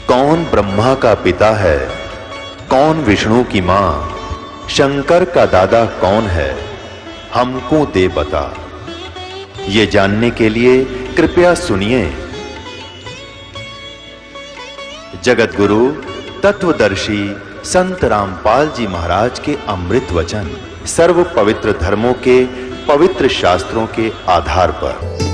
कौन ब्रह्मा का पिता है, कौन विष्णु की मां, शंकर का दादा कौन है, हमको दे बता। ये जानने के लिए कृपया सुनिए। जगत गुरु तत्वदर्शी संत रामपाल जी महाराज के अमृत वचन सर्व पवित्र धर्मों के पवित्र शास्त्रों के आधार पर।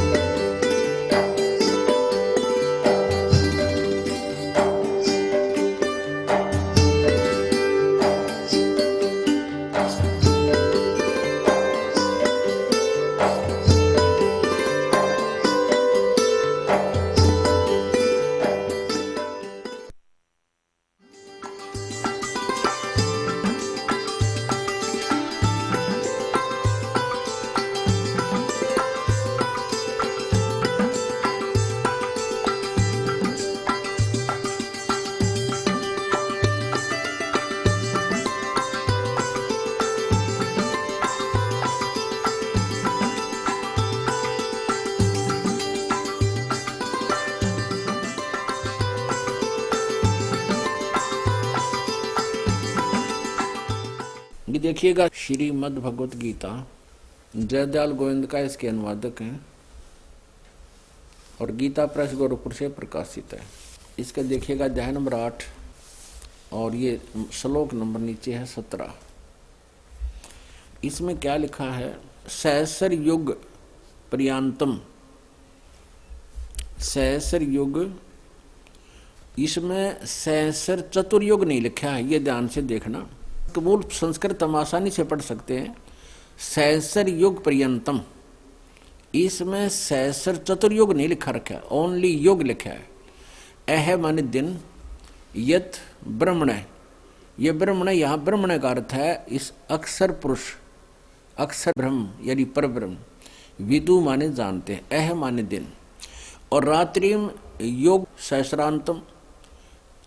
ये देखिएगा, श्रीमद् भगवत गीता जयदयाल गोविंद का इसके अनुवादक हैं और गीता प्रेस गोरखपुर से प्रकाशित है। इसका देखिएगा अध्याय नंबर 8 और ये श्लोक नंबर नीचे है 17। इसमें क्या लिखा है? सहस्र युग पर्यंतम। सहस्र युग, इसमें सहस्र चतुर्युग नहीं लिखा है, ये ध्यान से देखना। मूल संस्कृत हम आसानी से पढ़ सकते हैं। सहस्र युग पर्यंतम, इसमें सहस्र चतुर्युग नहीं लिखा रखा है, ओनली युग लिखा है। अह माने दिन, यत ब्रह्मण, ये ब्रह्मण, यहाँ ब्रह्मण का अर्थ है इस अक्षर पुरुष, अक्षर ब्रह्म यानी पर ब्रह्म। विदु माने जानते हैं, अह माने दिन, और रात्रिम योग सहस्रांतम,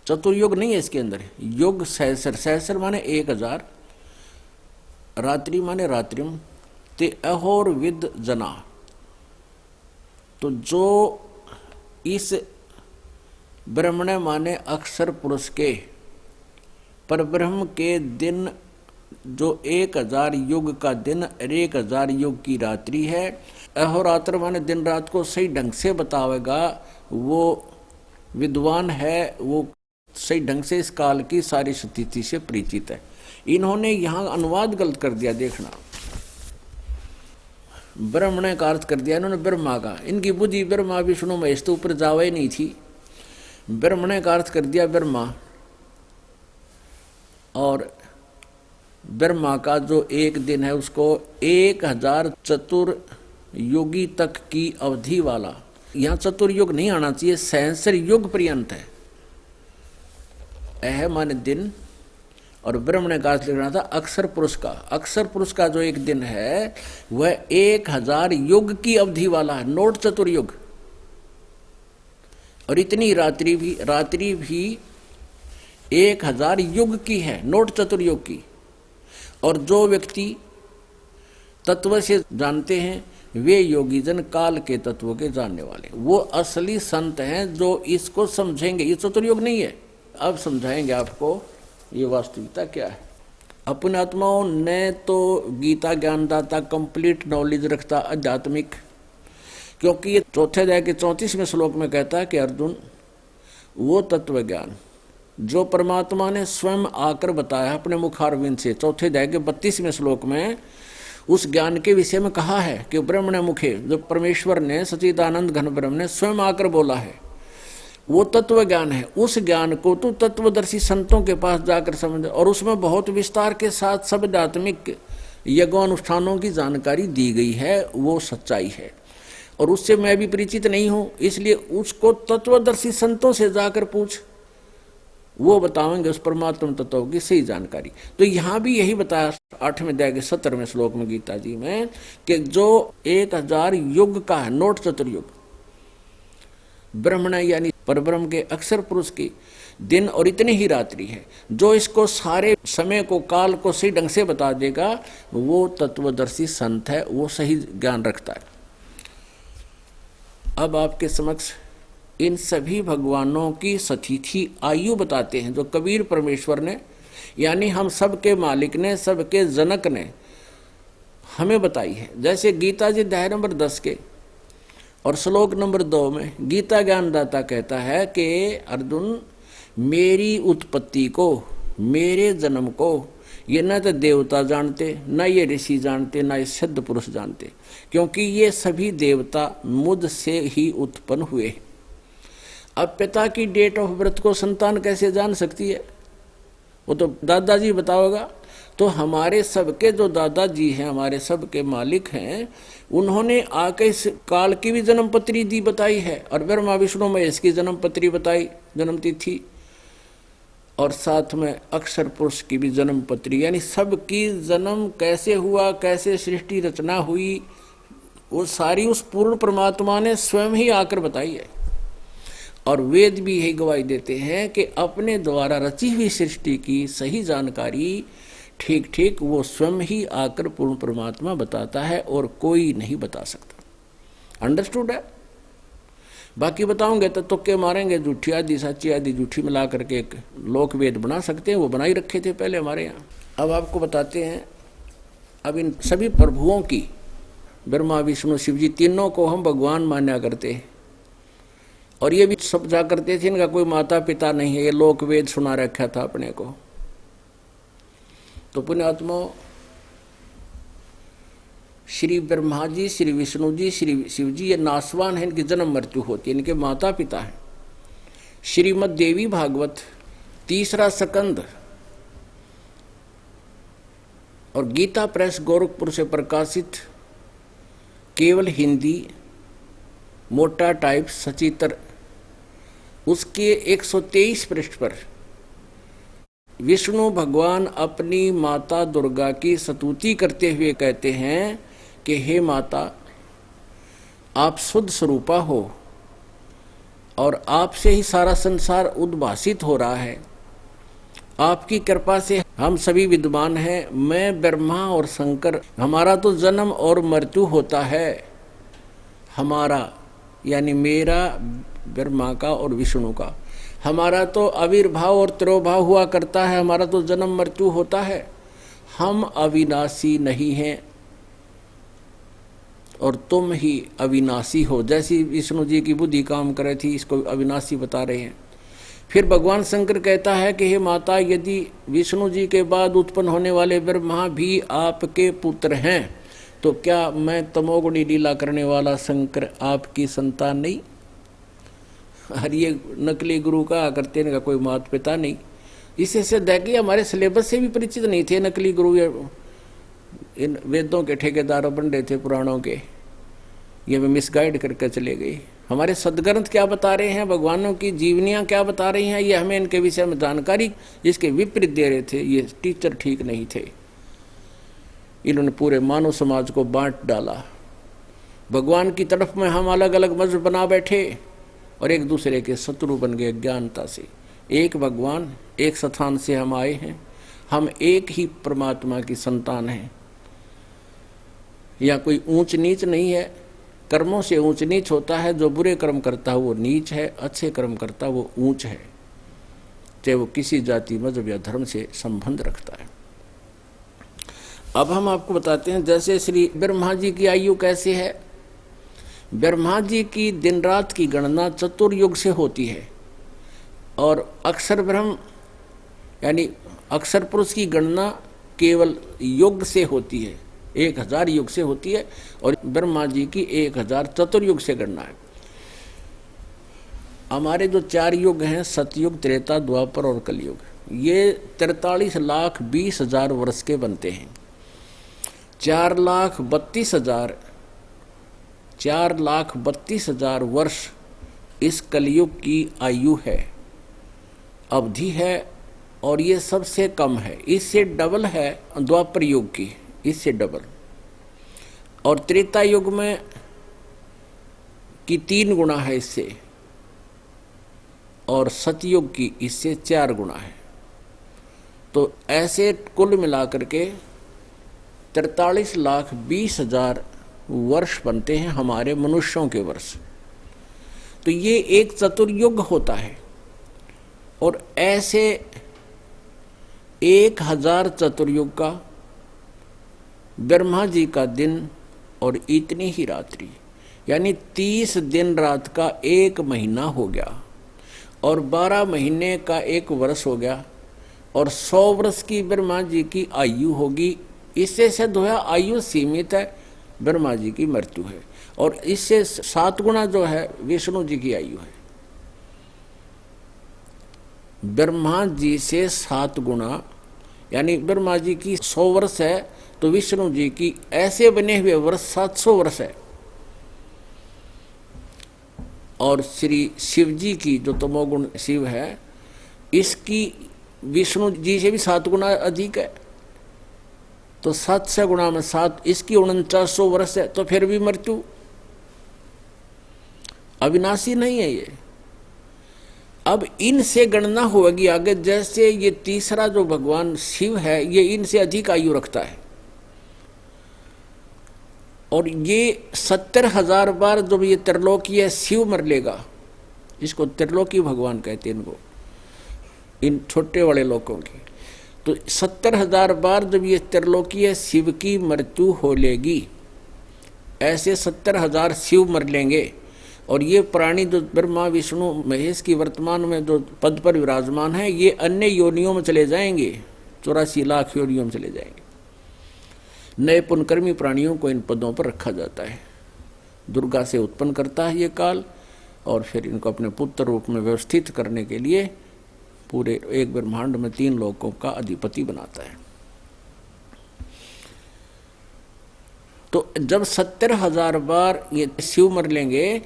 चतुर्युग नहीं है इसके अंदर, युग सहस्र, सहस्र माने 1000, रात्रि माने रात्रिम, ते अहोर विद जना। तो जो इस ब्रह्मण माने अक्षर पुरुष के पर ब्रह्म के दिन, जो 1000 युग का दिन और 1000 युग की रात्रि है, अहोरात्र माने दिन रात को सही ढंग से बतावेगा, वो विद्वान है, वो सही ढंग से इस काल की सारी स्थिति से परिचित है। इन्होंने यहां अनुवाद गलत कर दिया, देखना। ब्रह्मण का अर्थ कर दिया इन्होंने ब्रह्मा का। इनकी बुद्धि ब्रह्मा विष्णु महेश तो ऊपर जावे नहीं थी। ब्रह्मण का अर्थ कर दिया ब्रह्मा, और ब्रह्मा का जो एक दिन है उसको 1000 चतुर्युगी तक की अवधि वाला। यहां चतुर्युग नहीं आना चाहिए, सहस्र युग पर्यंत है। अह माने दिन, और ब्रह्मण का अर्थ लिखना था अक्षर पुरुष का। अक्षर पुरुष का जो एक दिन है वह 1000 युग की अवधि वाला है, नोट चतुर्युग। और इतनी रात्रि भी 1000 युग की है, नोट चतुर्युग की। और जो व्यक्ति तत्व से जानते हैं वे योगी जन काल के तत्व के जानने वाले, वो असली संत हैं जो इसको समझेंगे। ये चतुर्युग नहीं है। अब समझाएंगे आपको ये वास्तविकता क्या है। अपने आत्माओं ने तो गीता ज्ञानदाता कंप्लीट नॉलेज रखता आध्यात्मिक, क्योंकि ये चौथे अध्याय के 34वें श्लोक में कहता है कि अर्जुन, वो तत्व ज्ञान जो परमात्मा ने स्वयं आकर बताया अपने मुखारविंद से, चौथे अध्याय के 32वें श्लोक में उस ज्ञान के विषय में कहा है कि ब्रह्मण मुखे, जो परमेश्वर ने सच्चिदानंद घन ब्रह्म ने स्वयं आकर बोला है, वो तत्व ज्ञान है। उस ज्ञान को तू तत्वदर्शी संतों के पास जाकर समझ, और उसमें बहुत विस्तार के साथ सब आध्यात्मिक यज्ञानुष्ठानों की जानकारी दी गई है, वो सच्चाई है। और उससे मैं भी परिचित नहीं हूं, इसलिए उसको तत्वदर्शी संतों से जाकर पूछ, वो बताएंगे उस परमात्मा तत्व की सही जानकारी। तो यहां भी यही बताया 8वें अध्याय के 17वें श्लोक में गीता जी में कि जो 1000 युग का है, नोट चतुर्युग, ब्रह्मण यानी परब्रह्म के अक्षर पुरुष की दिन और इतनी ही रात्रि है, जो इसको सारे समय को, काल को सही ढंग से बता देगा, वो तत्वदर्शी संत है, वो सही ज्ञान रखता है। अब आपके समक्ष इन सभी भगवानों की सतिथि आयु बताते हैं जो कबीर परमेश्वर ने, यानी हम सबके मालिक ने, सबके जनक ने हमें बताई है। जैसे गीता जी अध्याय नंबर 10 के और श्लोक नंबर 2 में गीता ज्ञानदाता कहता है कि अर्जुन, मेरी उत्पत्ति को, मेरे जन्म को ये न तो देवता जानते, न ये ऋषि जानते, न ये सिद्ध पुरुष जानते, क्योंकि ये सभी देवता मुझसे ही उत्पन्न हुए हैं। अब पिता की डेट ऑफ बर्थ को संतान कैसे जान सकती है? वो तो दादाजी बताओगा। तो हमारे सबके जो दादाजी हैं, हमारे सबके मालिक हैं, उन्होंने आके इस काल की भी जन्म पत्री दी बताई है, और ब्रह्मा विष्णु महेश की जन्म पत्री बताई, जन्म तिथि, और साथ में अक्षर पुरुष की भी जन्म पत्री, यानी सबकी जन्म कैसे हुआ, कैसे सृष्टि रचना हुई, वो सारी उस पूर्ण परमात्मा ने स्वयं ही आकर बताई है। और वेद भी यही गवाही देते हैं कि अपने द्वारा रची हुई सृष्टि की सही जानकारी ठीक ठीक वो स्वयं ही आकर पूर्ण परमात्मा बताता है, और कोई नहीं बता सकता। अंडरस्टूड है? बाकी बताओगे तो तुक्के मारेंगे, झूठी आदि सच्ची आदि झूठी मिला करके एक लोक वेद बना सकते हैं, वो बना ही रखे थे पहले हमारे यहाँ। अब आपको बताते हैं, अब इन सभी प्रभुओं की, ब्रह्मा विष्णु शिव जी तीनों को हम भगवान मान्या करते हैं, और ये भी समझा करते थे इनका कोई माता पिता नहीं है, ये लोक वेद सुना रखा था अपने को। तो पुण्यात्मा, श्री ब्रह्मा जी, श्री विष्णु जी, श्री शिव जी ये नासवान है, इनकी जन्म मृत्यु होती है, इनके माता पिता हैं। श्रीमद् देवी भागवत 3रा स्कंद और गीता प्रेस गोरखपुर से प्रकाशित केवल हिंदी मोटा टाइप सचित्र, उसके 123 पृष्ठ पर विष्णु भगवान अपनी माता दुर्गा की स्तुति करते हुए कहते हैं कि हे माता, आप शुद्ध स्वरूपा हो और आपसे ही सारा संसार उद्भासित हो रहा है। आपकी कृपा से हम सभी विद्वान हैं। मैं ब्रह्मा और शंकर, हमारा तो जन्म और मृत्यु होता है। हमारा यानी मेरा, ब्रह्मा का और विष्णु का, हमारा तो आविर्भाव और तिरोभाव हुआ करता है, हमारा तो जन्म मृत्यु होता है। हम अविनाशी नहीं हैं और तुम ही अविनाशी हो। जैसी विष्णु जी की बुद्धि काम करे थी, इसको अविनाशी बता रहे हैं। फिर भगवान शंकर कहता है कि हे माता, यदि विष्णु जी के बाद उत्पन्न होने वाले ब्रह्मा भी आपके पुत्र हैं, तो क्या मैं तमोगुणी लीला करने वाला शंकर आपकी संतान नहीं? हर ये नकली गुरु का करते इनका कोई माता पिता नहीं। इससे सिद्ध है कि हमारे सिलेबस से भी परिचित नहीं थे नकली गुरु, इन वेदों के ठेकेदारों बन रहे थे पुराणों के, ये भी मिसगाइड करके चले गए। हमारे सदग्रंथ क्या बता रहे हैं, भगवानों की जीवनियाँ क्या बता रही हैं, ये हमें इनके विषय में जानकारी इसके विपरीत दे रहे थे। ये टीचर ठीक नहीं थे, इन्होंने पूरे मानव समाज को बांट डाला। भगवान की तरफ में हम अलग अलग मजहब बना बैठे और एक दूसरे के शत्रु बन गए अज्ञानता से। एक भगवान, एक स्थान से हम आए हैं, हम एक ही परमात्मा की संतान हैं। या कोई ऊंच नीच नहीं है, कर्मों से ऊंच नीच होता है। जो बुरे कर्म करता है वो नीच है, अच्छे कर्म करता है वो ऊंच है, चाहे वो किसी जाति मजहब या धर्म से संबंध रखता है। अब हम आपको बताते हैं, जैसे श्री ब्रह्मा जी की आयु कैसे है। ब्रह्मा जी की दिन रात की गणना चतुर्युग से होती है, और अक्षर ब्रह्म यानी अक्षर पुरुष की गणना केवल युग से होती है, 1000 युग से होती है, और ब्रह्मा जी की 1000 चतुर्युग से गणना है। हमारे जो 4 युग हैं, सतयुग, त्रेता, द्वापर और कलयुग, ये 43,20,000 वर्ष के बनते हैं। 4,32,000 वर्ष इस कलयुग की आयु है, अवधि है, और ये सबसे कम है। इससे डबल है द्वापर युग की, इससे डबल। और त्रेता युग में की 3 गुना है इससे, और सतयुग की इससे 4 गुना है। तो ऐसे कुल मिलाकर के 43,20,000 वर्ष बनते हैं हमारे मनुष्यों के वर्ष। तो ये एक चतुर्युग होता है। और ऐसे 1000 चतुर्युग का ब्रह्मा जी का दिन और इतनी ही रात्रि, यानी 30 दिन रात का एक महीना हो गया, और 12 महीने का एक वर्ष हो गया, और 100 वर्ष की ब्रह्मा जी की आयु होगी। इससे सिद्ध हुआ आयु सीमित है, ब्रह्मा जी की मृत्यु है। और इससे 7 गुना जो है विष्णु जी की आयु है। ब्रह्मा जी से 7 गुना, यानी ब्रह्मा जी की 100 वर्ष है तो विष्णु जी की ऐसे बने हुए वर्ष 700 वर्ष है। और श्री शिव जी की जो तमोगुण शिव है, इसकी विष्णु जी से भी 7 गुना अधिक है। तो 700 गुना में 7, इसकी 4900 वर्ष है, तो फिर भी मृत्यु अविनाशी नहीं है ये। अब इनसे गणना होगी आगे, जैसे ये तीसरा जो भगवान शिव है ये इनसे अधिक आयु रखता है, और ये 70,000 बार जब ये त्रिलोकीय शिव मर लेगा, इसको त्रिलोकी भगवान कहते हैं इनको, इन छोटे वाले लोगों की, तो 70,000 बार जब ये त्रिलोकीय शिव की मृत्यु हो लेगी, ऐसे 70,000 शिव मर लेंगे। और ये प्राणी जो ब्रह्मा विष्णु महेश की वर्तमान में जो पद पर विराजमान है, ये अन्य योनियों में चले जाएंगे, 84 लाख योनियों में चले जाएंगे। नए पुनकर्मी प्राणियों को इन पदों पर रखा जाता है। दुर्गा से उत्पन्न करता है ये काल, और फिर इनको अपने पुत्र रूप में व्यवस्थित करने के लिए पूरे एक ब्रह्मांड में 3 लोकों का अधिपति बनाता है। तो जब 70,000 बार ये शिव मर लेंगे,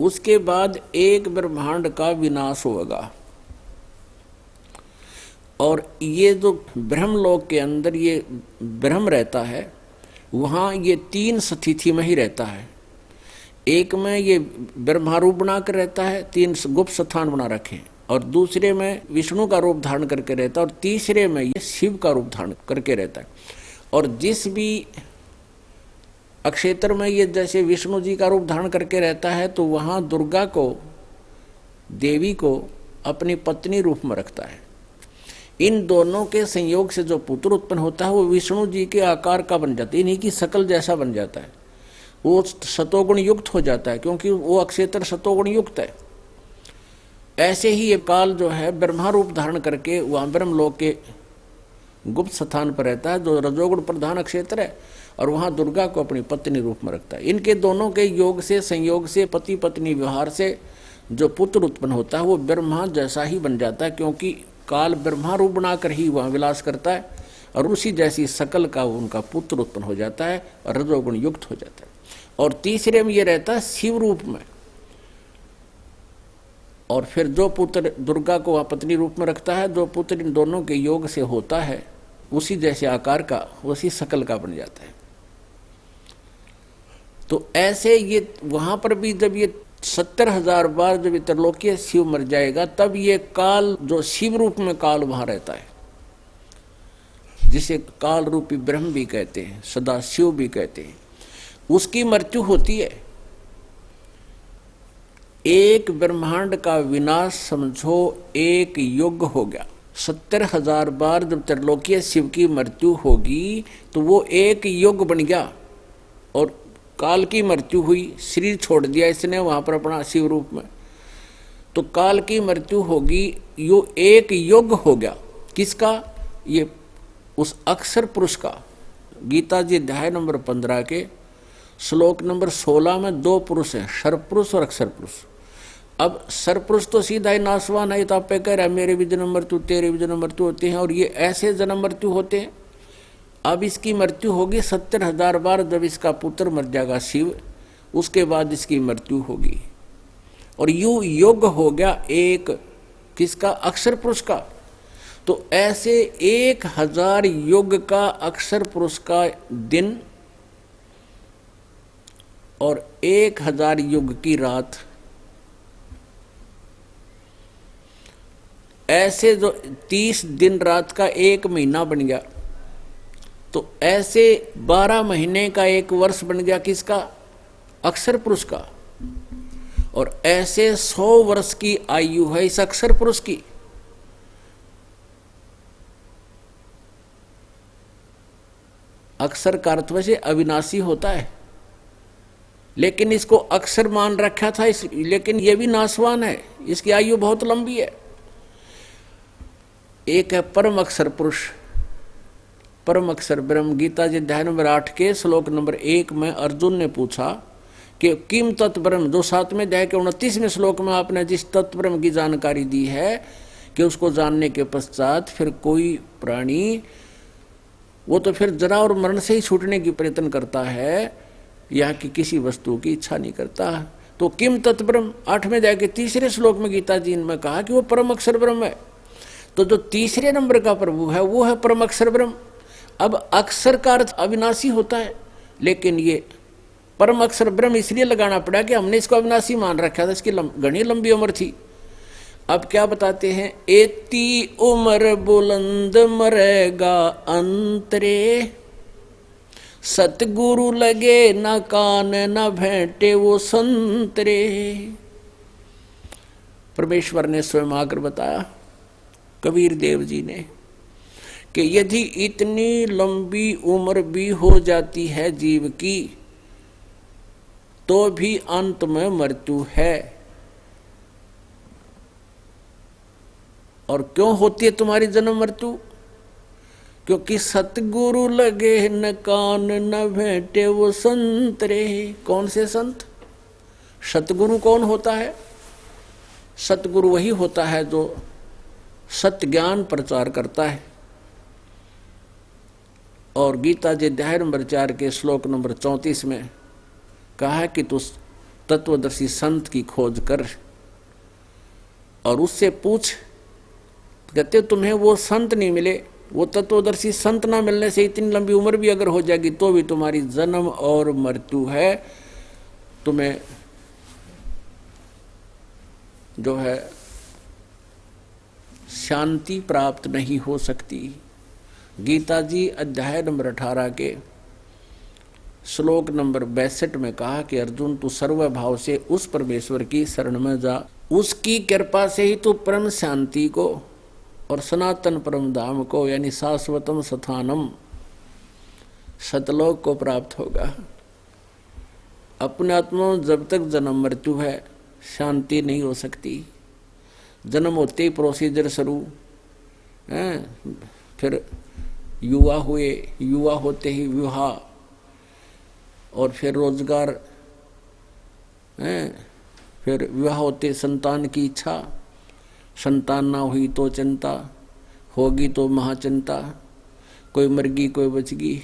उसके बाद एक ब्रह्मांड का विनाश होगा। और ये जो ब्रह्मलोक के अंदर ये ब्रह्म रहता है, वहाँ ये 3 स्थिति में ही रहता है। एक में ये ब्रह्मारूप बनाकर रहता है, 3 गुप्त स्थान बना रखे, और दूसरे में विष्णु का रूप धारण करके रहता है, और तीसरे में ये शिव का रूप धारण करके रहता है। और जिस भी अक्षेत्र में ये जैसे विष्णु जी का रूप धारण करके रहता है, तो वहाँ दुर्गा को, देवी को अपनी पत्नी रूप में रखता है। इन दोनों के संयोग से जो पुत्र उत्पन्न होता है वो विष्णु जी के आकार का बन जाता है, इन्हीं की शकल जैसा बन जाता है। वो सतोगुण युक्त हो जाता है, क्योंकि वो अक्षेत्र सतोगुण युक्त है। ऐसे ही ये काल जो है ब्रह्मा रूप धारण करके वहाँ ब्रह्मलोक के गुप्त स्थान पर रहता है, जो रजोगुण प्रधान अक्षेत्र है, और वहाँ दुर्गा को अपनी पत्नी रूप में रखता है। इनके दोनों के योग से, संयोग से, पति पत्नी व्यवहार से जो पुत्र उत्पन्न होता है वो ब्रह्मा जैसा ही बन जाता है, क्योंकि काल ब्रह्मा रूप बनाकर ही वहाँ विलास करता है, और उसी जैसी शकल का उनका पुत्र उत्पन्न हो जाता है और रजोगुण युक्त हो जाता है। और तीसरे में ये रहता है शिव रूप में, और फिर जो पुत्र दुर्गा को वहाँ पत्नी रूप में रखता है, जो पुत्र इन दोनों के योग से होता है उसी जैसे आकार का, उसी शकल का बन जाता है। तो ऐसे ये वहाँ पर भी जब ये 70,000 बार जब ये त्रिलोकीय शिव मर जाएगा, तब ये काल जो शिव रूप में काल वहाँ रहता है, जिसे काल रूपी ब्रह्म भी कहते हैं, सदा शिव भी कहते हैं, उसकी मृत्यु होती है। एक ब्रह्मांड का विनाश समझो एक युग हो गया। 70,000 बार जब त्रिलोकीय शिव की मृत्यु होगी तो वो एक युग बन गया, और काल की मृत्यु हुई, शरीर छोड़ दिया इसने वहां पर अपना शिव रूप में, तो काल की मृत्यु होगी, यो एक युग हो गया। किसका? ये उस अक्षर पुरुष का। गीता जी अध्याय नंबर 15 के श्लोक नंबर 16 में 2 पुरुष हैं, सर्वपुरुष और अक्षर पुरुष। अब सर्वपुरुष तो सीधा ही नाशवान है, तो आप कह रहे हैं मेरे भी जन्म मृत्यु तेरे भी जन्म मृत्यु होते हैं, और ये ऐसे जन्म मृत्यु होते हैं। अब इसकी मृत्यु होगी 70,000 बार, जब इसका पुत्र मर जाएगा शिव, उसके बाद इसकी मृत्यु होगी, और यू योग हो गया एक किसका? अक्षर पुरुष का। तो ऐसे 1000 युग का अक्षर पुरुष का दिन और 1000 युग की रात, ऐसे जो 30 दिन रात का एक महीना बन गया, तो ऐसे 12 महीने का एक वर्ष बन गया किसका? अक्षर पुरुष का। और ऐसे 100 वर्ष की आयु है इस अक्षर पुरुष की। अक्षर का अर्थ वैसे अविनाशी होता है, लेकिन इसको अक्षर मान रखा था लेकिन ये भी नाशवान है, इसकी आयु बहुत लंबी है। एक है परम अक्षर पुरुष, परम अक्षर ब्रह्म। गीता जी अध्याय नंबर 8 के श्लोक नंबर 1 में अर्जुन ने पूछा कि किम तत् ब्रह्म, जो 7वें अध्याय के 29वें श्लोक में आपने जिस तत्व ब्रह्म की जानकारी दी है कि उसको जानने के पश्चात फिर कोई प्राणी वो तो फिर जरा और मरण से ही छूटने की प्रयत्न करता है, या कि किसी वस्तु की इच्छा नहीं करता। तो किम तत् ब्रह्म 8वें अध्याय के 3रे श्लोक में गीता जी ने कहा कि वो परम अक्षर ब्रह्म है। तो जो 3रे नंबर का प्रभु है वो है परम अक्षर ब्रह्म। अब अक्षर का अर्थ अविनाशी होता है, लेकिन ये परम अक्षर ब्रह्म इसलिए लगाना पड़ा कि हमने इसको अविनाशी मान रखा था, इसकी घनी लंबी उम्र थी। अब क्या बताते हैं, एती उम्र बुलंद मरेगा अंतरे, सतगुरु लगे न कान न भेंटे वो संतरे। परमेश्वर ने स्वयं आकर बताया कबीर देव जी ने कि यदि इतनी लंबी उम्र भी हो जाती है जीव की तो भी अंत में मृत्यु है। और क्यों होती है तुम्हारी जन्म मृत्यु? क्योंकि सतगुरु लगे न कान न भेंटे वो संत रे। कौन से संत? सतगुरु कौन होता है? सतगुरु वही होता है जो सत्य ज्ञान प्रचार करता है। और गीता जी अध्याय नंबर 4 के श्लोक नंबर 34 में कहा है कि तू तत्वदर्शी संत की खोज कर और उससे पूछ। कहते तुम्हें वो संत नहीं मिले, वो तत्वदर्शी संत ना मिलने से इतनी लंबी उम्र भी अगर हो जाएगी तो भी तुम्हारी जन्म और मृत्यु है, तुम्हें जो है शांति प्राप्त नहीं हो सकती। गीता जी अध्याय नंबर 18 के श्लोक नंबर 62 में कहा कि अर्जुन तू सर्वभाव से उस परमेश्वर की शरण में जा, उसकी कृपा से ही तू परम शांति को और सनातन परम धाम को यानी शाश्वतम स्थानम सतलोक को प्राप्त होगा। अपने आत्मा में जब तक जन्म मृत्यु है शांति नहीं हो सकती। जन्म होते ही प्रोसीजर शुरू, फिर युवा हुए, युवा होते ही विवाह, और फिर रोजगार, फिर विवाह होते संतान की इच्छा, संतान ना हुई तो चिंता, होगी तो महाचिंता, कोई मर गई कोई बच गई,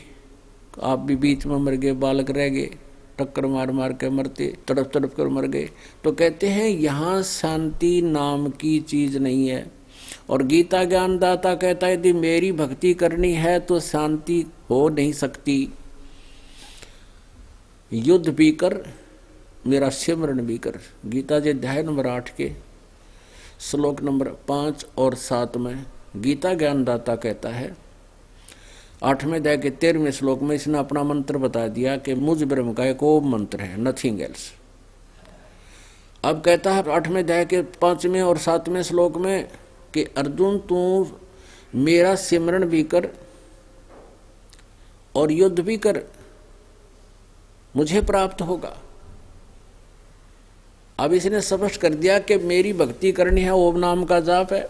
आप भी बीच में मर गए, बालक रह गए, टक्कर मार मार के मरते, तड़प तड़प कर मर गए। तो कहते हैं यहाँ शांति नाम की चीज नहीं है। और गीता ज्ञानदाता कहता है यदि मेरी भक्ति करनी है तो शांति हो नहीं सकती। युद्ध भी कर, मेरा सिमरन भी कर। गीता जी अध्याय नंबर 8 के श्लोक नंबर 5 और 7 में गीता ज्ञानदाता कहता है, 8वें अध्याय के 13वें श्लोक में इसने अपना मंत्र बता दिया कि मुझ ब्रह्म का एक ओम मंत्र है, नथिंग एल्स। अब कहता है 8वें अध्याय के 5वें और 7वें श्लोक में कि अर्जुन तू मेरा सिमरन भी कर और युद्ध भी कर, मुझे प्राप्त होगा। अब इसने स्पष्ट कर दिया कि मेरी भक्ति करनी है, ओम नाम का जाप है,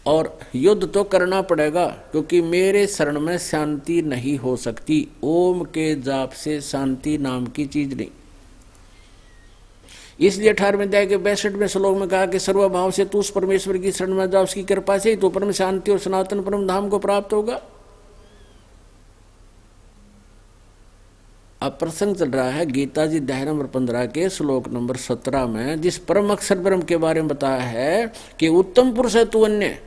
और युद्ध तो करना पड़ेगा क्योंकि मेरे शरण में शांति नहीं हो सकती। ओम के जाप से शांति नाम की चीज नहीं। इसलिए 18वें अध्याय के 62वें श्लोक में कहा कि सर्वभाव से तू उस परमेश्वर की शरण में जा, उसकी कृपा से ही तो परम शांति और सनातन परम धाम को प्राप्त होगा। अब प्रसंग चल रहा है गीता जी अध्याय नंबर 15 के श्लोक नंबर 17 में जिस परम अक्षर ब्रह्म के बारे में बताया है कि उत्तम पुरुष है तू अन्य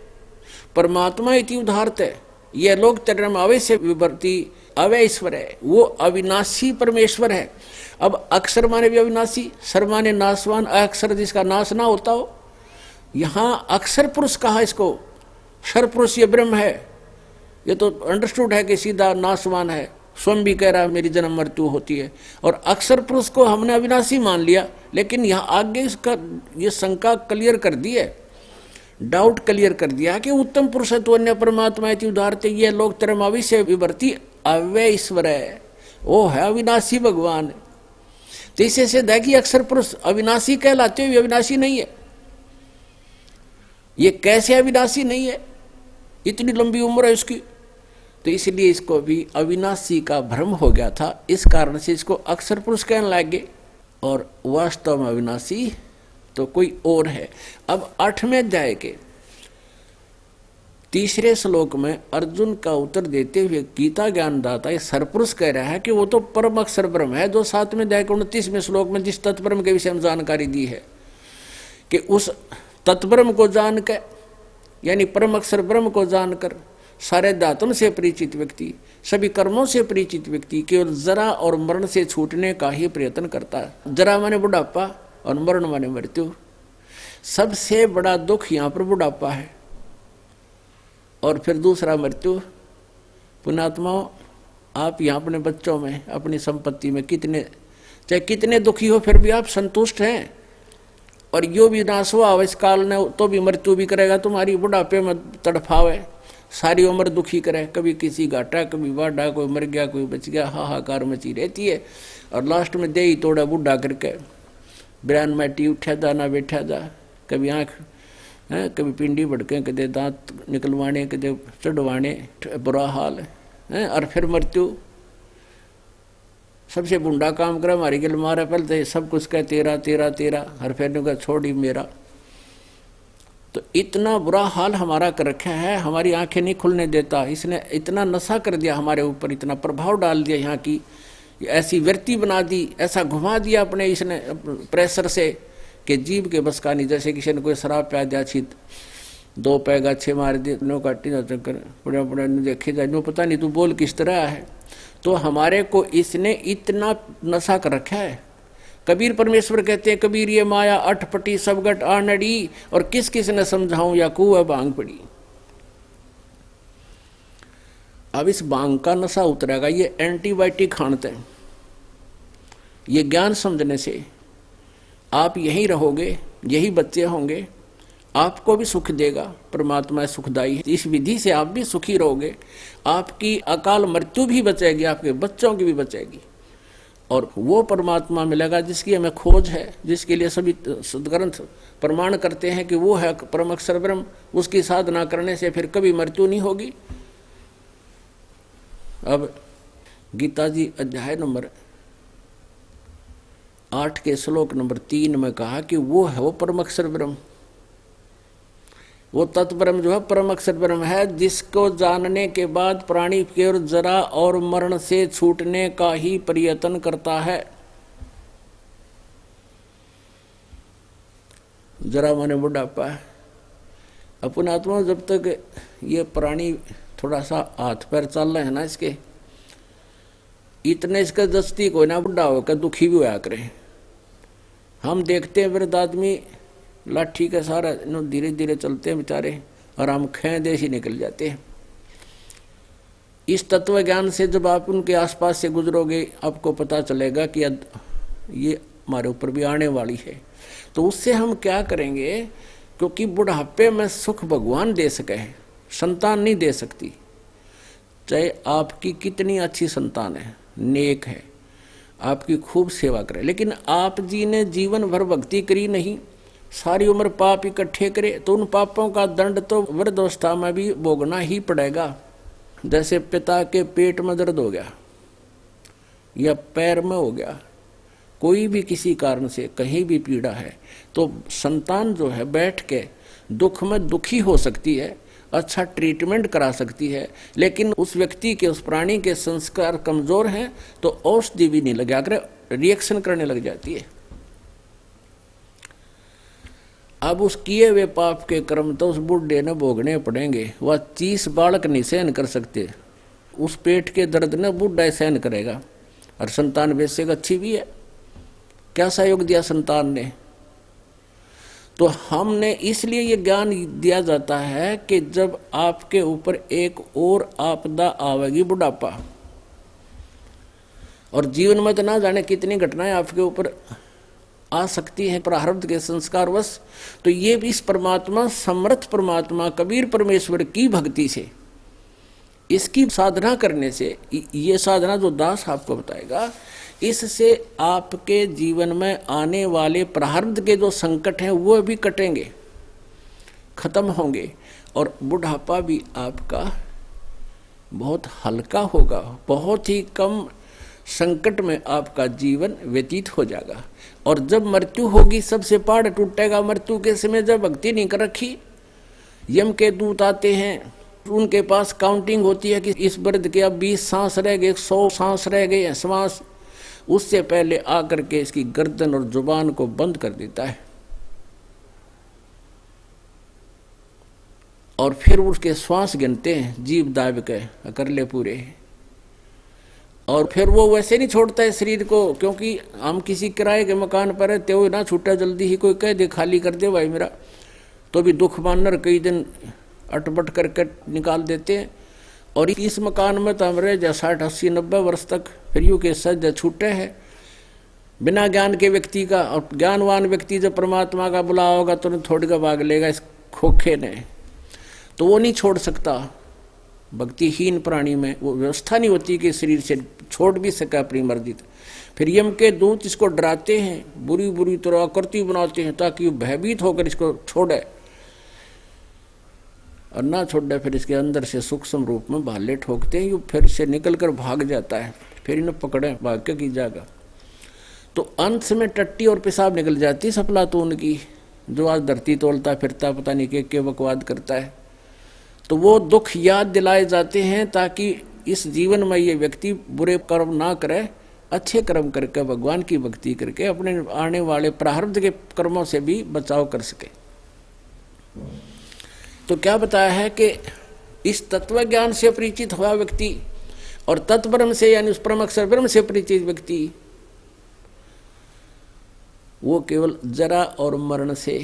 परमात्मा इति उदाहरत है। यह लोग तेरे में अवश्य विवर्ती अवैश्वर है, वो अविनाशी परमेश्वर है। अब अक्षर माने भी अविनाशी, सर माने नाशवान, अक्षर जिसका नाश ना होता हो। यहाँ अक्षर पुरुष कहा इसको, सर पुरुष ये ब्रह्म है, ये तो अंडरस्टूड है कि सीधा नाशवान है। स्वयं भी कह रहा है मेरी जन्म मृत्यु होती है, और अक्षर पुरुष को हमने अविनाशी मान लिया, लेकिन यहाँ आगे इसका ये शंका क्लियर कर दी है, डाउट क्लियर कर दिया कि उत्तम पुरुषत्व अन्य परमात्मा उदारते ये लोग तरमावी से विवर्ती अव्यय ईश्वर है, वो है अविनाशी भगवान। तो इससे सिद्ध है कि अक्षर पुरुष अविनाशी कहलाते हुए अविनाशी नहीं है। ये कैसे अविनाशी नहीं है, इतनी लंबी उम्र है उसकी। तो इसलिए इसको भी अविनाशी का भ्रम हो गया था, इस कारण से इसको अक्षर पुरुष कहने लगे और वास्तव में अविनाशी तो कोई और है। अब 8वें अध्याय के 3रे श्लोक में अर्जुन का उत्तर देते हुए गीता ज्ञानदाता सरपुरुष कह रहा है कि वो तो परम अक्षर ब्रह्म है, जो 7वें अध्याय के 29वें श्लोक में जिस तत्ब्रह्म के विषय में जानकारी दी है कि उस तत्ब्रह्म को जानकर, यानी परम अक्षर ब्रह्म को जानकर सारे दातुन से परिचित व्यक्ति, सभी कर्मों से परिचित व्यक्ति केवल जरा और मरण से छूटने का ही प्रयत्न करता है। जरा माने बुढ़ापा और मरण माने मृत्यु। सबसे बड़ा दुख यहाँ पर बुढ़ापा है और फिर दूसरा मृत्यु। पुण्यात्माओं, आप यहाँ अपने बच्चों में, अपनी संपत्ति में चाहे कितने दुखी हो, फिर भी आप संतुष्ट हैं। और यो भी नाश हुआ इस काल ने तो भी मृत्यु भी करेगा, तुम्हारी बुढ़ापे में तड़फावे, सारी उम्र दुखी करे, कभी किसी घाटा कभी वाडा, कोई मर गया कोई बच गया, हाहाकार मची रहती है। और लास्ट में दे ही तोड़ा बुढ़ा करके बयान मैटी उठा जा ना बैठा जा, कभी आँख है, कभी पिंडी भड़के, कदे दांत निकलवाने, कदे चढ़वाने, बुरा हाल है। और फिर मृत्यु सबसे बुंडा काम करे, हमारी गिल मारे पहले सब कुछ कह तेरा तेरा तेरा, हर फिर का छोड़ ही मेरा। तो इतना बुरा हाल हमारा कर रखा है, हमारी आंखें नहीं खुलने देता। इसने इतना नशा कर दिया हमारे ऊपर, इतना प्रभाव डाल दिया, यहाँ की ऐसी वृत्ति बना दी, ऐसा घुमा दिया अपने इसने प्रेशर से कि जीव के बस का नहीं। जैसे किसी ने कोई शराब प्या दिया, छित 2 पैग अच्छे मार दिए, नो काटी ना चक्कर पुड़ा पुड़ा देखे जाए, नो पता नहीं तू बोल किस तरह है। तो हमारे को इसने इतना नशा कर रखा है। कबीर परमेश्वर कहते हैं, कबीर ये माया अठपटी सबगट आनड़ी, और किस किस ने समझाऊं या कुआ बांग पड़ी। अब इस बांग का नशा उतरेगा, ये एंटीबायोटिक खानते हैं। ये ज्ञान समझने से आप यहीं रहोगे, यही बच्चे होंगे, आपको भी सुख देगा, परमात्मा सुखदाई है। इस विधि से आप भी सुखी रहोगे, आपकी अकाल मृत्यु भी बचेगी, आपके बच्चों की भी बचेगी। और वो परमात्मा मिलेगा जिसकी हमें खोज है, जिसके लिए सभी सदग्रंथ प्रमाण करते हैं कि वो है परम अक्षर ब्रह्म। उसकी साधना करने से फिर कभी मृत्यु नहीं होगी। अब गीता जी अध्याय नंबर 8 के श्लोक नंबर 3 में कहा कि वो है वो परम अक्षर ब्रह्म, वो तत्ब्रह्म जो है परम अक्षर ब्रह्म है, जिसको जानने के बाद प्राणी केवल जरा और मरण से छूटने का ही प्रयत्न करता है। जरा माने बुढ़ापा है। अपन आत्मा जब तक ये प्राणी थोड़ा सा हाथ पैर चल रहे हैं ना, इसके इतने इसका दस्ती कोई ना बुढ़ा होकर दुखी भी होया करे। हम देखते हैं वृद्ध आदमी लाठी का सारा धीरे धीरे चलते हैं बेचारे, और हम खे देश ही निकल जाते हैं। इस तत्व ज्ञान से जब आप उनके आसपास से गुजरोगे, आपको पता चलेगा कि ये हमारे ऊपर भी आने वाली है। तो उससे हम क्या करेंगे, क्योंकि बुढ़ापे में सुख भगवान दे सके, संतान नहीं दे सकती। चाहे आपकी कितनी अच्छी संतान है, नेक है, आपकी खूब सेवा करे, लेकिन आप जी ने जीवन भर भक्ति करी नहीं, सारी उम्र पाप इकट्ठे करे, तो उन पापों का दंड तो वृद्धावस्था में भी भोगना ही पड़ेगा। जैसे पिता के पेट में दर्द हो गया या पैर में हो गया, कोई भी किसी कारण से कहीं भी पीड़ा है, तो संतान जो है बैठ के दुख में दुखी हो सकती है, अच्छा ट्रीटमेंट करा सकती है, लेकिन उस व्यक्ति के, उस प्राणी के संस्कार कमजोर हैं तो औषधि भी नहीं लगा कर रिएक्शन करने लग जाती है। अब उस किए हुए पाप के कर्म तो उस बुढ़े ने भोगने पड़ेंगे। वह 30 बालक नहीं सहन कर सकते, उस पेट के दर्द ने बुढ़ा सहन करेगा। और संतान वैसे अच्छी भी है, क्या सहयोग दिया संतान ने। तो हमने इसलिए ये ज्ञान दिया जाता है कि जब आपके ऊपर एक और आपदा आवेगी, बुढ़ापा, और जीवन में तो ना जाने कितनी घटनाएं आपके ऊपर आ सकती है प्रारब्ध के संस्कारवश, तो ये भी इस परमात्मा, समर्थ परमात्मा कबीर परमेश्वर की भक्ति से, इसकी साधना करने से, ये साधना जो दास आपको बताएगा, इससे आपके जीवन में आने वाले प्रारब्ध के जो संकट हैं वो भी कटेंगे, खत्म होंगे, और बुढ़ापा भी आपका बहुत हल्का होगा, बहुत ही कम संकट में आपका जीवन व्यतीत हो जाएगा। और जब मृत्यु होगी, सबसे पहाड़ टूटेगा। मृत्यु के समय जब भक्ति नहीं कर रखी, यम के दूत आते हैं, उनके पास काउंटिंग होती है कि इस वृद्ध के अब 20 सांस रह गए, 100 सांस रह गए हैं श्वास, उससे पहले आकर के इसकी गर्दन और जुबान को बंद कर देता है, और फिर उसके श्वास गिनते हैं, जीभ दाब के कर ले पूरे, और फिर वो वैसे नहीं छोड़ता है शरीर को, क्योंकि हम किसी किराए के मकान पर रहते हुए ना छूटा जल्दी ही कोई कह दे खाली कर दे भाई मेरा, तो भी दुख मानकर कई दिन अटपट करके निकाल देते हैं। और इस मकान में तो हम रहे जा 60, 80, 90 वर्ष तक, फिर यूँ के सज छूटे हैं बिना ज्ञान के व्यक्ति का। और ज्ञानवान व्यक्ति जब परमात्मा का बुला होगा तो थोड़ी का भाग लेगा इस खोखे ने, तो वो नहीं छोड़ सकता। भक्तिहीन प्राणी में वो व्यवस्था नहीं होती कि शरीर से छोड़ भी सके अपनी मर्जी। फिर यम के दूत इसको डराते हैं, बुरी बुरी तरह आकृति बनाते हैं ताकि वो भयभीत होकर इसको छोड़े, और ना छोड़े फिर इसके अंदर से सूक्ष्म रूप में भाले ठोकते हैं, ये फिर से निकल कर भाग जाता है, फिर इन्हें पकड़े भाग के की जाएगा। तो अंत में टट्टी और पेशाब निकल जाती सपला तो उनकी, जो आज धरती तोलता फिरता पता नहीं के बकवाद करता है। तो वो दुख याद दिलाए जाते हैं ताकि इस जीवन में ये व्यक्ति बुरे कर्म ना करे, अच्छे कर्म करके भगवान की भक्ति करके अपने आने वाले प्रारब्ध के कर्मों से भी बचाव कर सके। तो क्या बताया है कि इस तत्व ज्ञान से परिचित हुआ व्यक्ति और तत्ब्रह्म से यानी उस परम अक्षर ब्रह्म से परिचित व्यक्ति, वो केवल जरा और मरण से,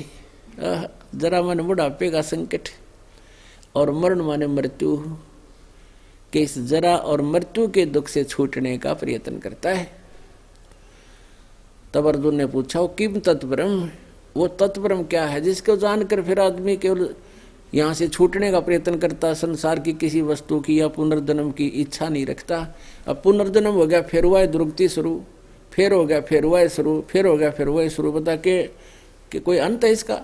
जरा माने बुढ़ापे का संकट और मरण माने मृत्यु के, इस जरा और मृत्यु के दुख से छूटने का प्रयत्न करता है। तब अर्जुन ने पूछा वो किम तत्ब्रह्म, वो तत्ब्रह्म क्या है जिसको जानकर फिर आदमी केवल यहाँ से छूटने का प्रयत्न करता, संसार की किसी वस्तु की या पुनर्जन्म की इच्छा नहीं रखता। अब पुनर्जन्म हो गया फिर हुआ है दुर्गति शुरू, फिर हो गया फिर हुआ है शुरू, फिर हो गया फिर हुआ है शुरू, बता कि कोई अंत है इसका।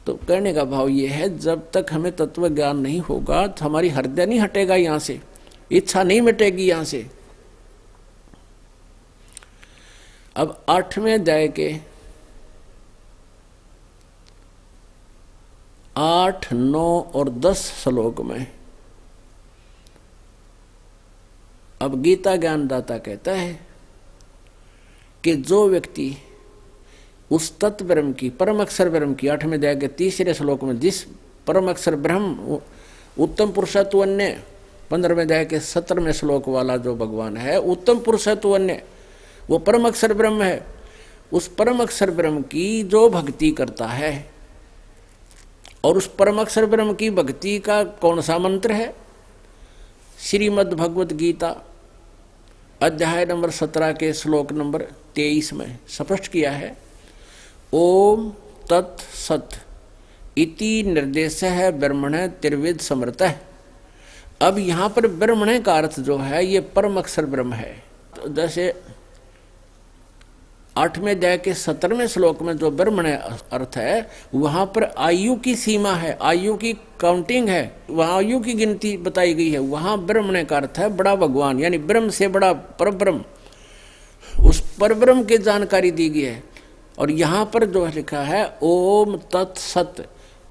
तो कहने का भाव ये है, जब तक हमें तत्व ज्ञान नहीं होगा तो हमारी हृदय नहीं हटेगा यहाँ से, इच्छा नहीं मिटेगी यहाँ से। अब 8वें अध्याय के 8, 9 और 10 श्लोक में अब गीता ज्ञानदाता कहता है कि जो व्यक्ति उस तत्व ब्रह्म की, परम अक्षर ब्रह्म की 8वें अध्याय के 3रे श्लोक में जिस परम अक्षर ब्रह्म उत्तम पुरुषत्व अन्य, 15वें अध्याय के 17वें श्लोक वाला जो भगवान है उत्तम पुरुषत्व अन्य, वो परम अक्षर ब्रह्म है। उस परम अक्षर ब्रह्म की जो भक्ति करता है, और उस परम अक्षर ब्रह्म की भक्ति का कौन सा मंत्र है? श्रीमद् भगवत गीता अध्याय नंबर 17 के श्लोक नंबर 23 में स्पष्ट किया है, ओम तत् सत इति निर्देश है ब्रह्मण त्रिविध समृतः। अब यहाँ पर ब्रह्मण का अर्थ जो है ये परम अक्षर ब्रह्म है। तो जैसे 8वें अध्याय के 17वें श्लोक में जो ब्रह्मण अर्थ है, वहां पर आयु की सीमा है, आयु की काउंटिंग है, वहां आयु की गिनती बताई गई है। वहां ब्रह्मण का अर्थ है बड़ा भगवान, यानी ब्रह्म से बड़ा परब्रह्म, उस परब्रह्म की जानकारी दी गई है। और यहाँ पर जो लिखा है ओम तत् सत,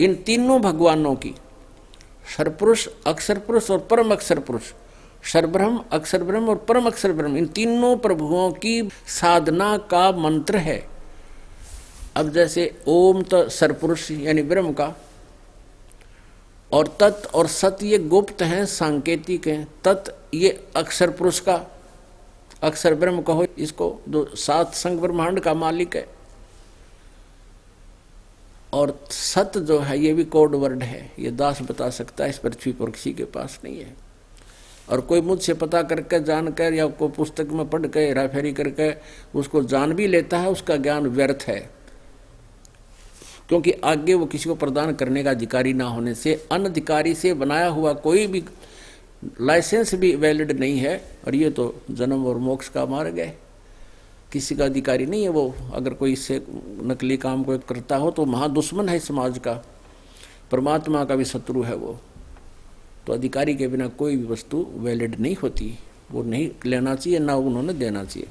इन तीनों भगवानों की, सर्वपुरुष, अक्षर पुरुष और परम अक्षर पुरुष, सर्वब्रह्म, अक्षर ब्रह्म और परम अक्षर ब्रह्म, इन तीनों प्रभुओं की साधना का मंत्र है। अब जैसे ओम तो सर्वपुरुष यानी ब्रह्म का, और तत् और सत ये गुप्त हैं, सांकेतिक हैं। तत् ये अक्षर पुरुष का, अक्षर ब्रह्म कहो इसको, जो 7 संग ब्रह्मांड का मालिक है। और सत जो है ये भी कोड वर्ड है, ये दास बता सकता है, इस पृथ्वी पर किसी के पास नहीं है। और कोई मुझसे पता करके जानकर या कोई पुस्तक में पढ़ के हेरा फेरी करके उसको जान भी लेता है, उसका ज्ञान व्यर्थ है, क्योंकि आगे वो किसी को प्रदान करने का अधिकारी ना होने से अनधिकारी से बनाया हुआ कोई भी लाइसेंस भी वैलिड नहीं है। और ये तो जन्म और मोक्ष का मार्ग है, किसी का अधिकारी नहीं है वो। अगर कोई इससे नकली काम को करता हो तो महादुश्मन है समाज का, परमात्मा का भी शत्रु है वो। तो अधिकारी के बिना कोई भी वस्तु वैलिड नहीं होती, वो नहीं लेना चाहिए ना उन्होंने देना चाहिए।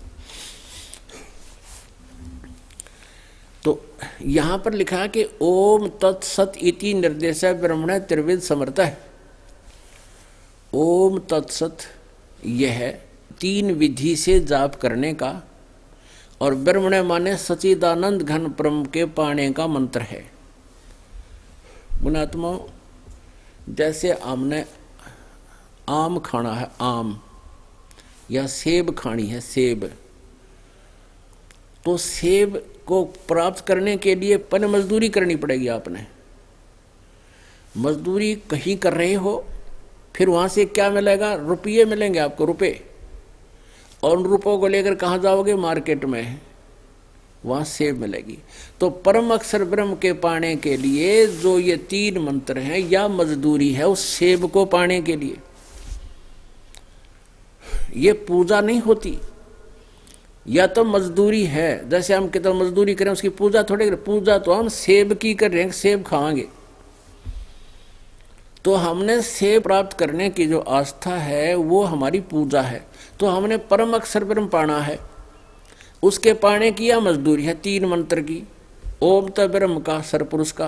तो यहां पर लिखा है कि ओम तत्सत इति निर्देश ब्रह्मण त्रिविध समर्थ है। ओम तत्सत यह 3 विधि से जाप करने का, और ब्रह्मण माने सच्चिदानंद घन ब्रह्म के पाने का मंत्र है। गुणात्मा, जैसे हमने आम खाना है, आम, या सेब खानी है, सेब, तो सेब को प्राप्त करने के लिए पहले मजदूरी करनी पड़ेगी। आपने मजदूरी कहीं कर रहे हो, फिर वहां से क्या मिलेगा? रुपये मिलेंगे आपको, रुपए। और उन रुपयों को लेकर कहाँ जाओगे? मार्केट में, वहां सेब मिलेगी। तो परम अक्षर ब्रह्म के पाने के लिए जो ये 3 मंत्र हैं या मजदूरी है उस सेब को पाने के लिए, ये पूजा नहीं होती, या तो मजदूरी है। जैसे हम कितना मजदूरी करें उसकी पूजा थोड़ी करें, पूजा तो हम सेब की कर रहे हैं, सेब खाएंगे। तो हमने सेब प्राप्त करने की जो आस्था है वो हमारी पूजा है। तो हमने परम अक्षर ब्रह्म पाना है, उसके पाने की या मजदूरी है 3 मंत्र की। ओम त ब्रह्म का, सरपुरुष का,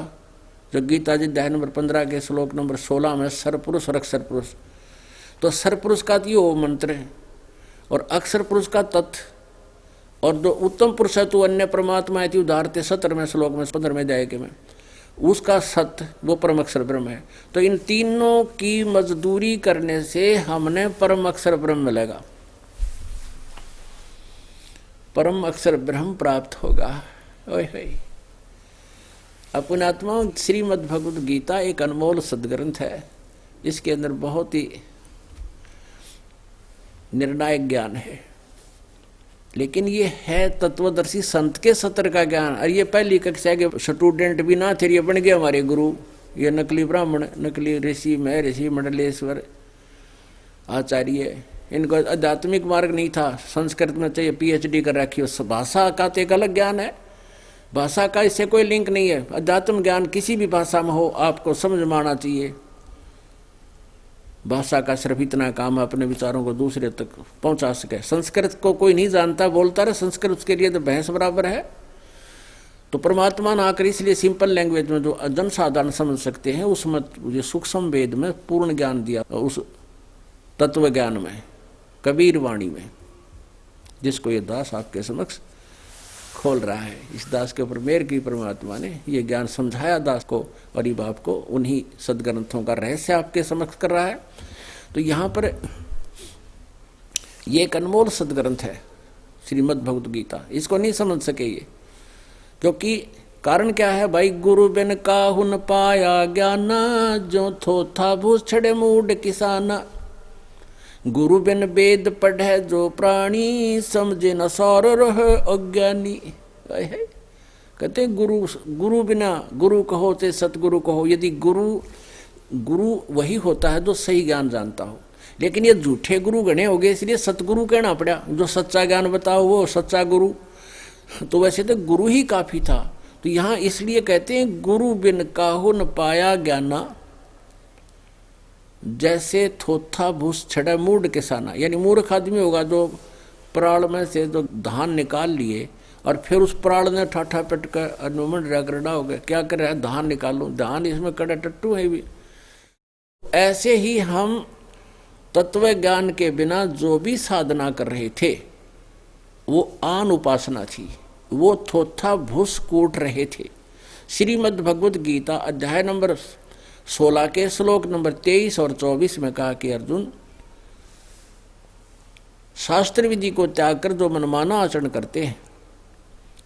जो गीता जी अध्याय नंबर 15 के श्लोक नंबर 16 में सरपुरुष और अक्षर पुरुष। तो सरपुरुष का तो ओम मंत्र है, और अक्षर पुरुष का तत्, और जो उत्तम पुरुष है तो अन्य परमात्मा है, उदाहरते 17वें श्लोक में 15वें अध्याय के में, उसका सत्य वो परम अक्षर ब्रह्म है। तो इन तीनों की मजदूरी करने से हमने परम अक्षर ब्रह्म मिलेगा, परम अक्षर ब्रह्म प्राप्त होगा। ओए अपनात्मा, श्रीमद् भगवद गीता एक अनमोल सदग्रंथ है। इसके अंदर बहुत ही निर्णायक ज्ञान है, लेकिन ये है तत्वदर्शी संत के सत्र का ज्ञान। और ये पहली कक्षा के स्टूडेंट भी ना थे, ये बन गए हमारे गुरु। ये नकली ब्राह्मण, नकली ऋषि में ऋषि मंडलेश्वर आचार्य, इनको आध्यात्मिक मार्ग नहीं था। संस्कृत में चाहिए PhD कर रखी हो, भाषा का तो एक अलग ज्ञान है, भाषा का इससे कोई लिंक नहीं है। अध्यात्म ज्ञान किसी भी भाषा में हो आपको समझ में आना चाहिए। भाषा का सिर्फ इतना काम है अपने विचारों को दूसरे तक पहुंचा सके। संस्कृत को कोई नहीं जानता, बोलता रहे संस्कृत, उसके लिए तो भैंस बराबर है। तो परमात्मा ना आकर इसलिए सिंपल लैंग्वेज में जो जनसाधारण समझ सकते हैं उसमें ये सूक्ष्म वेद में पूर्ण ज्ञान दिया, उस तत्व ज्ञान में, कबीर वाणी में, जिसको ये दास आपके समक्ष खोल रहा है। इस दास के ऊपर मेहर की परमात्मा ने ये ज्ञान समझाया दास को, गरीब आपको उन्हीं सदग्रंथों का रहस्य आपके समक्ष कर रहा है। तो यहाँ पर ये एक अनमोल सदग्रंथ है श्रीमद् भगवद गीता। इसको नहीं समझ सके ये, क्योंकि कारण क्या है भाई? गुरु बिन काहुन पाया ज्ञाना, जो थोथा भूस छड़े मूड किसाना। गुरु बिन वेद पढ़े जो प्राणी, समझे न सौर रह अज्ञानी। कहते गुरु बिना, गुरु कहो ते सतगुरु कहो। यदि गुरु वही होता है जो सही ज्ञान जानता हो, लेकिन ये झूठे गुरु गणे हो गए, इसलिए सतगुरु कहना पड़ा। जो सच्चा ज्ञान बताओ वो सच्चा गुरु। तो वैसे तो गुरु ही काफी था। तो यहाँ इसलिए कहते हैं गुरु बिन काहु न पाया ज्ञाना, जैसे थोथा भूस छड़ा मूड किसाना। यानी मूर्ख आदमी होगा जो प्राण में से जो धान निकाल लिए और फिर उस प्राण ने ठाठा पट कर अनुमंड रगड़ा हो गया, क्या कर रहा है? धान निकालो, धान इसमें कड़ा टट्टू है भी। ऐसे ही हम तत्व ज्ञान के बिना जो भी साधना कर रहे थे वो आन उपासना थी, वो थोथा भूस कूट रहे थे। श्रीमद् भगवद गीता अध्याय नंबर 16 के श्लोक नंबर 23 और 24 में कहा कि अर्जुन, शास्त्र विधि को त्याग कर जो मनमाना आचरण करते हैं,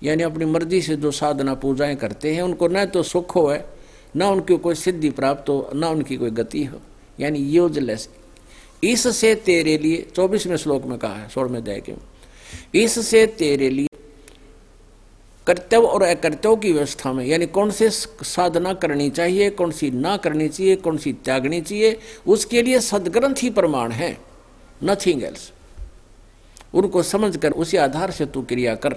यानी अपनी मर्जी से जो साधना पूजाएं करते हैं, उनको न तो सुख हो है, न उनकी कोई सिद्धि प्राप्त हो, न उनकी कोई गति हो, यानी यूजलेस, इससे तेरे लिए, 24वें श्लोक में कहा है 16वें अध्याय के, इससे तेरे लिए कर्तव्य और अकर्तव्य की व्यवस्था में, यानी कौन से साधना करनी चाहिए, कौन सी ना करनी चाहिए, कौन सी त्यागनी चाहिए, उसके लिए सदग्रंथ ही प्रमाण है, नथिंग एल्स। उनको समझकर उसी आधार से तू क्रिया कर।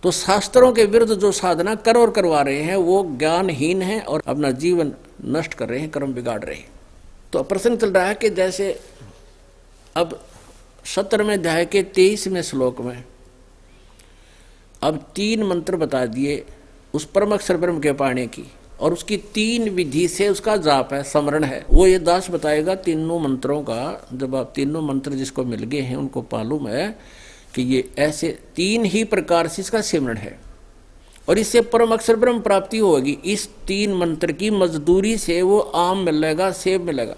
तो शास्त्रों के विरुद्ध जो साधना कर और करवा रहे हैं वो ज्ञानहीन है और अपना जीवन नष्ट कर रहे हैं, कर्म बिगाड़ रहे हैं। तो प्रश्न चल रहा है कि जैसे अब 17वें अध्याय के 23वें श्लोक में अब 3 मंत्र बता दिए उस परम अक्षर ब्रह्म के पाने की, और उसकी 3 विधि से उसका जाप है, स्मरण है। वो ये दास बताएगा तीनों मंत्रों का। जब आप तीनों मंत्र जिसको मिल गए हैं उनको मालूम है कि ये ऐसे 3 ही प्रकार से इसका सिमरण है और इससे परम अक्षर ब्रह्म प्राप्ति होगी। इस 3 मंत्र की मजदूरी से वो आम मिलेगा, सेब मिलेगा।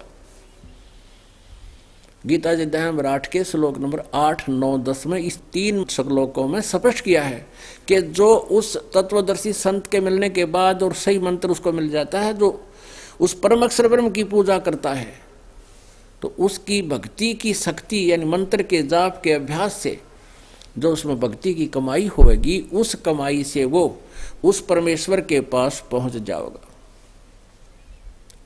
गीता जी अध्याय नंबर 8 के श्लोक नंबर 8, 9, 10 में इस 3 श्लोकों में स्पष्ट किया है कि जो उस तत्वदर्शी संत के मिलने के बाद और सही मंत्र उसको मिल जाता है, जो उस परम अक्षर ब्रह्म की पूजा करता है, तो उसकी भक्ति की शक्ति यानी मंत्र के जाप के अभ्यास से जो उसमें भक्ति की कमाई होगी, उस कमाई से वो उस परमेश्वर के पास पहुंच जाएगा,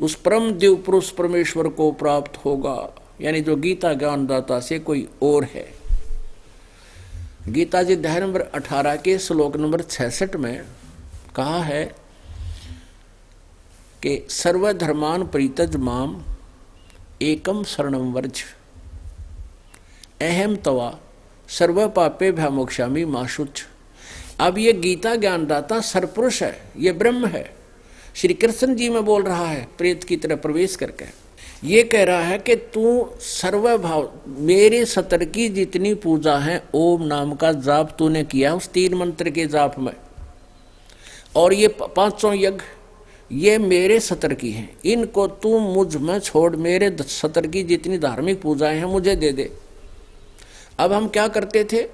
उस परम देव पुरुष परमेश्वर को प्राप्त होगा। यानी जो गीता ज्ञानदाता से कोई और है। गीता जी अध्याय नंबर 18 के श्लोक नंबर 66 में कहा है कि सर्वधर्मान परित्यज माम एकम शरणम वर्ज अहम तवा सर्व पापे भ्यामोक्षामि मा शुच। अब ये गीता ज्ञानदाता सरपुरुष है, ये ब्रह्म है। श्री कृष्ण जी में बोल रहा है प्रेत की तरह प्रवेश करके। ये कह रहा है कि तू सर्वभाव मेरे सतर की जितनी पूजा है, ओम नाम का जाप तूने किया उस 3 मंत्र के जाप में, और ये 500 यज्ञ ये मेरे सतर की हैं, इनको तू मुझ में छोड़ मेरे सतर की जितनी धार्मिक पूजाएं हैं मुझे दे दे। अब हम क्या करते थे,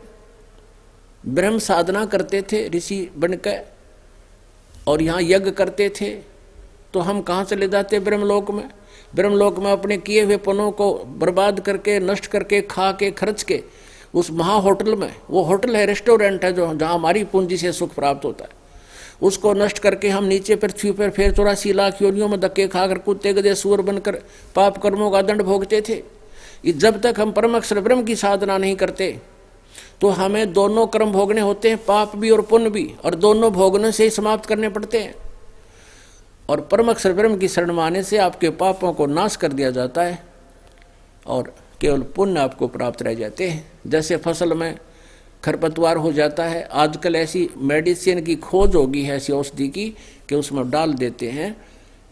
ब्रह्म साधना करते थे ऋषि बनकर और यहाँ यज्ञ करते थे, तो हम कहाँ चले जाते ब्रह्मलोक में। ब्रह्मलोक में अपने किए हुए पनों को बर्बाद करके, नष्ट करके, खा के, खर्च के उस महा होटल में, वो होटल है, रेस्टोरेंट है जो जहाँ हमारी पूंजी से सुख प्राप्त होता है, उसको नष्ट करके हम नीचे पृथ्वी पर फिर 84 लाख योनियों में धक्के खाकर कुत्ते गधे सूअर बनकर पाप कर्मों का दंड भोगते थे। जब तक हम परम अक्षर ब्रह्म की साधना नहीं करते तो हमें दोनों कर्म भोगने होते हैं, पाप भी और पुण्य भी, और दोनों भोगने से ही समाप्त करने पड़ते हैं। और परम अक्षर ब्रह्म की शरण में आने से आपके पापों को नाश कर दिया जाता है और केवल पुण्य आपको प्राप्त रह जाते हैं। जैसे फसल में खरपतवार हो जाता है, आजकल ऐसी मेडिसिन की खोज होगी है, ऐसी औषधि की कि उसमें डाल देते हैं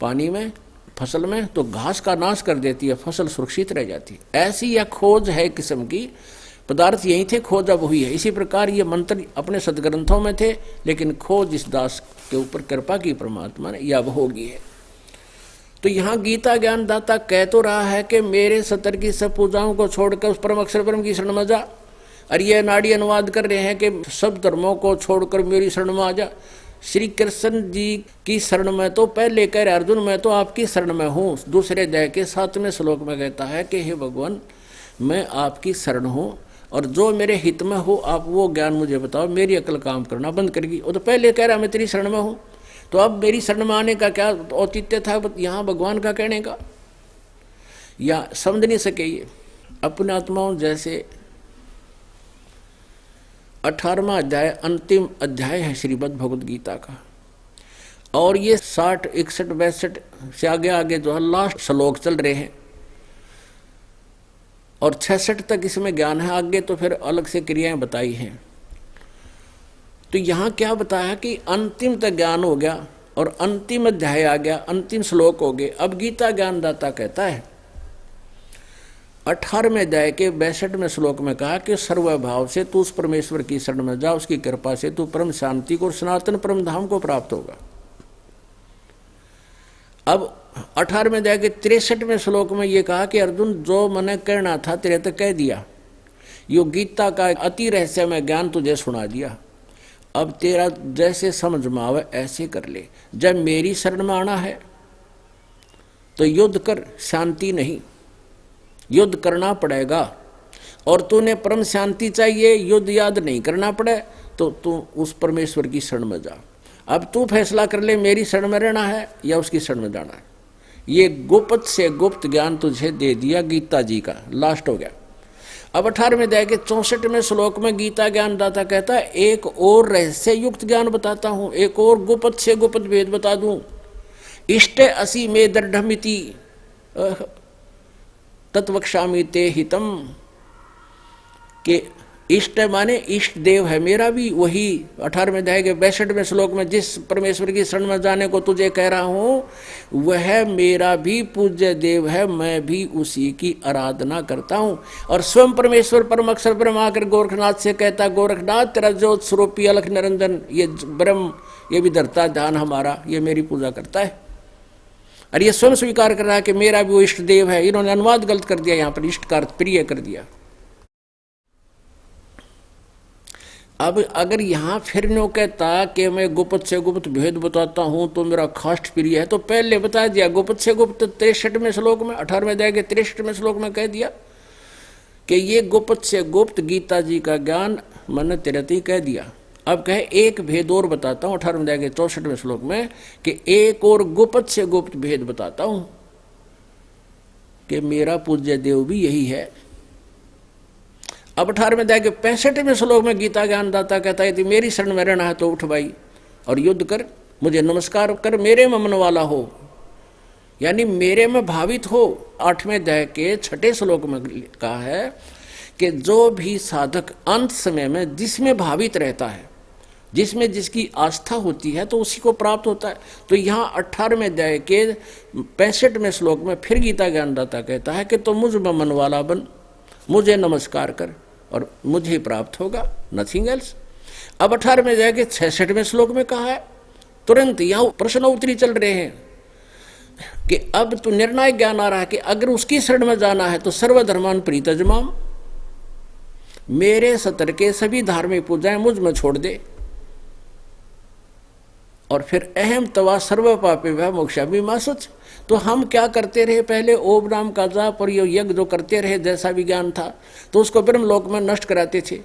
पानी में फसल में, तो घास का नाश कर देती है, फसल सुरक्षित रह जाती है। ऐसी यह खोज है किस्म की, पदार्थ यही थे, खोज अब हुई है। इसी प्रकार ये मंत्र अपने सदग्रंथों में थे, लेकिन खोज इस दास के ऊपर कृपा की परमात्मा ने यह अब होगी है। तो यहाँ गीता ज्ञानदाता कह तो रहा है कि मेरे सतर की सब पूजाओं को छोड़कर उस परम अक्षर ब्रह्म की शरण में जा, और ये नाड़ी अनुवाद कर रहे हैं कि सब धर्मों को छोड़कर मेरी शरण में आ जा। श्री कृष्ण जी की शरण में तो पहले कह रहे अर्जुन मैं तो आपकी शरण में हूँ। दूसरे अध्याय के 7वें श्लोक में कहता है कि हे भगवान मैं आपकी शरण हूँ, और जो मेरे हित में हो आप वो ज्ञान मुझे बताओ, मेरी अकल काम करना बंद करेगी। वो तो पहले कह रहा मैं तेरी शरण में हूँ, तो अब मेरी शरण में आने का क्या औचित्य था यहाँ भगवान का कहने का, या समझ नहीं सके। ये अपने आत्माओं जैसे 18वां अध्याय अंतिम अध्याय है श्रीमद् भगवद गीता का, और ये 60, 61, 62 से आगे आगे जो है लास्ट श्लोक चल रहे हैं, और 66 तक इसमें ज्ञान है। आगे तो फिर अलग से क्रियाएं बताई हैं। तो यहाँ क्या बताया कि अंतिम तक ज्ञान हो गया और अंतिम अध्याय आ गया, अंतिम श्लोक हो गए। अब गीता ज्ञानदाता कहता है 18वें अध्याय के 62वें श्लोक में कहा कि सर्वभाव से तू उस परमेश्वर की शरण में जा, उसकी कृपा से तू परम शांति को और सनातन परम धाम को प्राप्त होगा। अब 18वें अध्याय के 63वें श्लोक में ये कहा कि अर्जुन जो मैंने कहना था तेरे तक कह दिया, यो गीता का अति रहस्यमय ज्ञान तुझे सुना दिया, अब तेरा जैसे समझ में आवे ऐसे कर ले। जब मेरी शरण में आना है तो युद्ध कर, शांति नहीं। युद्ध करना पड़ेगा। और तूने परम शांति चाहिए, युद्ध याद नहीं करना पड़े, तो तू उस परमेश्वर की शरण में जा। अब तू फैसला कर ले, मेरी शरण में रहना है या उसकी शरण में जाना है। ये गुप्त से गुप्त ज्ञान तुझे दे दिया गीता जी का, लास्ट हो गया। अब 18वें अध्याय के 64वें श्लोक में गीता ज्ञान दाता कहता है, एक और रहस्य युक्त ज्ञान बताता हूं, एक और गुप्त से गुप्त भेद बता दूं। इष्ट असी में दृढ़मिति तत्वक्षामि ते हितम, के इष्ट माने इष्ट देव है मेरा भी, वही 18वें अध्याय के 62वें श्लोक में जिस परमेश्वर की शरण में जाने को तुझे कह रहा हूं, वह मेरा भी पूज्य देव है, मैं भी उसी की आराधना करता हूं। और स्वयं परमेश्वर परम अक्षर ब्रह्म आकर गोरखनाथ से कहता, गोरखनाथ तेरा ज्योत स्वरूपी अलख निरंजन ये ब्रह्म, ये भी धरता ध्यान हमारा, ये मेरी पूजा करता है। और ये स्वयं स्वीकार कर रहा है कि मेरा भी वो इष्ट देव है। इन्होंने अनुवाद गलत कर दिया, यहाँ पर इष्ट का अर्थ प्रिय कर दिया। अब अगर यहाँ फिर नो कहता कि मैं गुप्त से गुप्त भेद बताता हूं तो मेरा खास्ट प्रिय है, तो पहले बता दिया। गुप्त से गुप्त 63वें श्लोक में, 18वें अध्याय के 63वें श्लोक में कह दिया कि ये गुप्त से गुप्त गीता जी का ज्ञान मैंने तेरे ही कह दिया। अब कहे एक भेद और बताता हूं 18वें अध्याय के 64वें श्लोक में, कि एक और गुप्त से गुप्त भेद बताता हूं कि मेरा पूज्य देव भी यही है। अब 18वें अध्याय के 65वें श्लोक में गीता ज्ञान दाता कहता है, यदि मेरी शरण में रहना है तो उठ भाई और युद्ध कर, मुझे नमस्कार कर, मेरे में मन वाला हो, यानी मेरे में भावित हो। 8वें अध्याय के 6ठे श्लोक में कहा है कि जो भी साधक अंत समय में जिसमें भावित रहता है, जिसमें जिसकी आस्था होती है, तो उसी को प्राप्त होता है। तो यहाँ 18वें अध्याय के 65वें श्लोक में फिर गीता ज्ञानदाता कहता है कि तो मुझ में मन वाला बन, मुझे नमस्कार कर और मुझे प्राप्त होगा, नथिंग एल्स। अब 18वें अध्याय के 66वें श्लोक में कहा है, तुरंत यहाँ प्रश्न उत्तरी चल रहे हैं कि अब तो निर्णायक ज्ञान आ रहा है कि अगर उसकी शरण में जाना है तो सर्वधर्मान प्रीतजमाम, मेरे सतर के सभी धार्मिक पूजाएं मुझ में छोड़ दे। और फिर अहम तवा सर्व पापे वह मोक्षा भी मासुच। तो हम क्या करते रहे, पहले ओम नाम का जाप और ये यज्ञ जो करते रहे, जैसा भी ज्ञान था, तो उसको ब्रह्म लोक में नष्ट कराते थे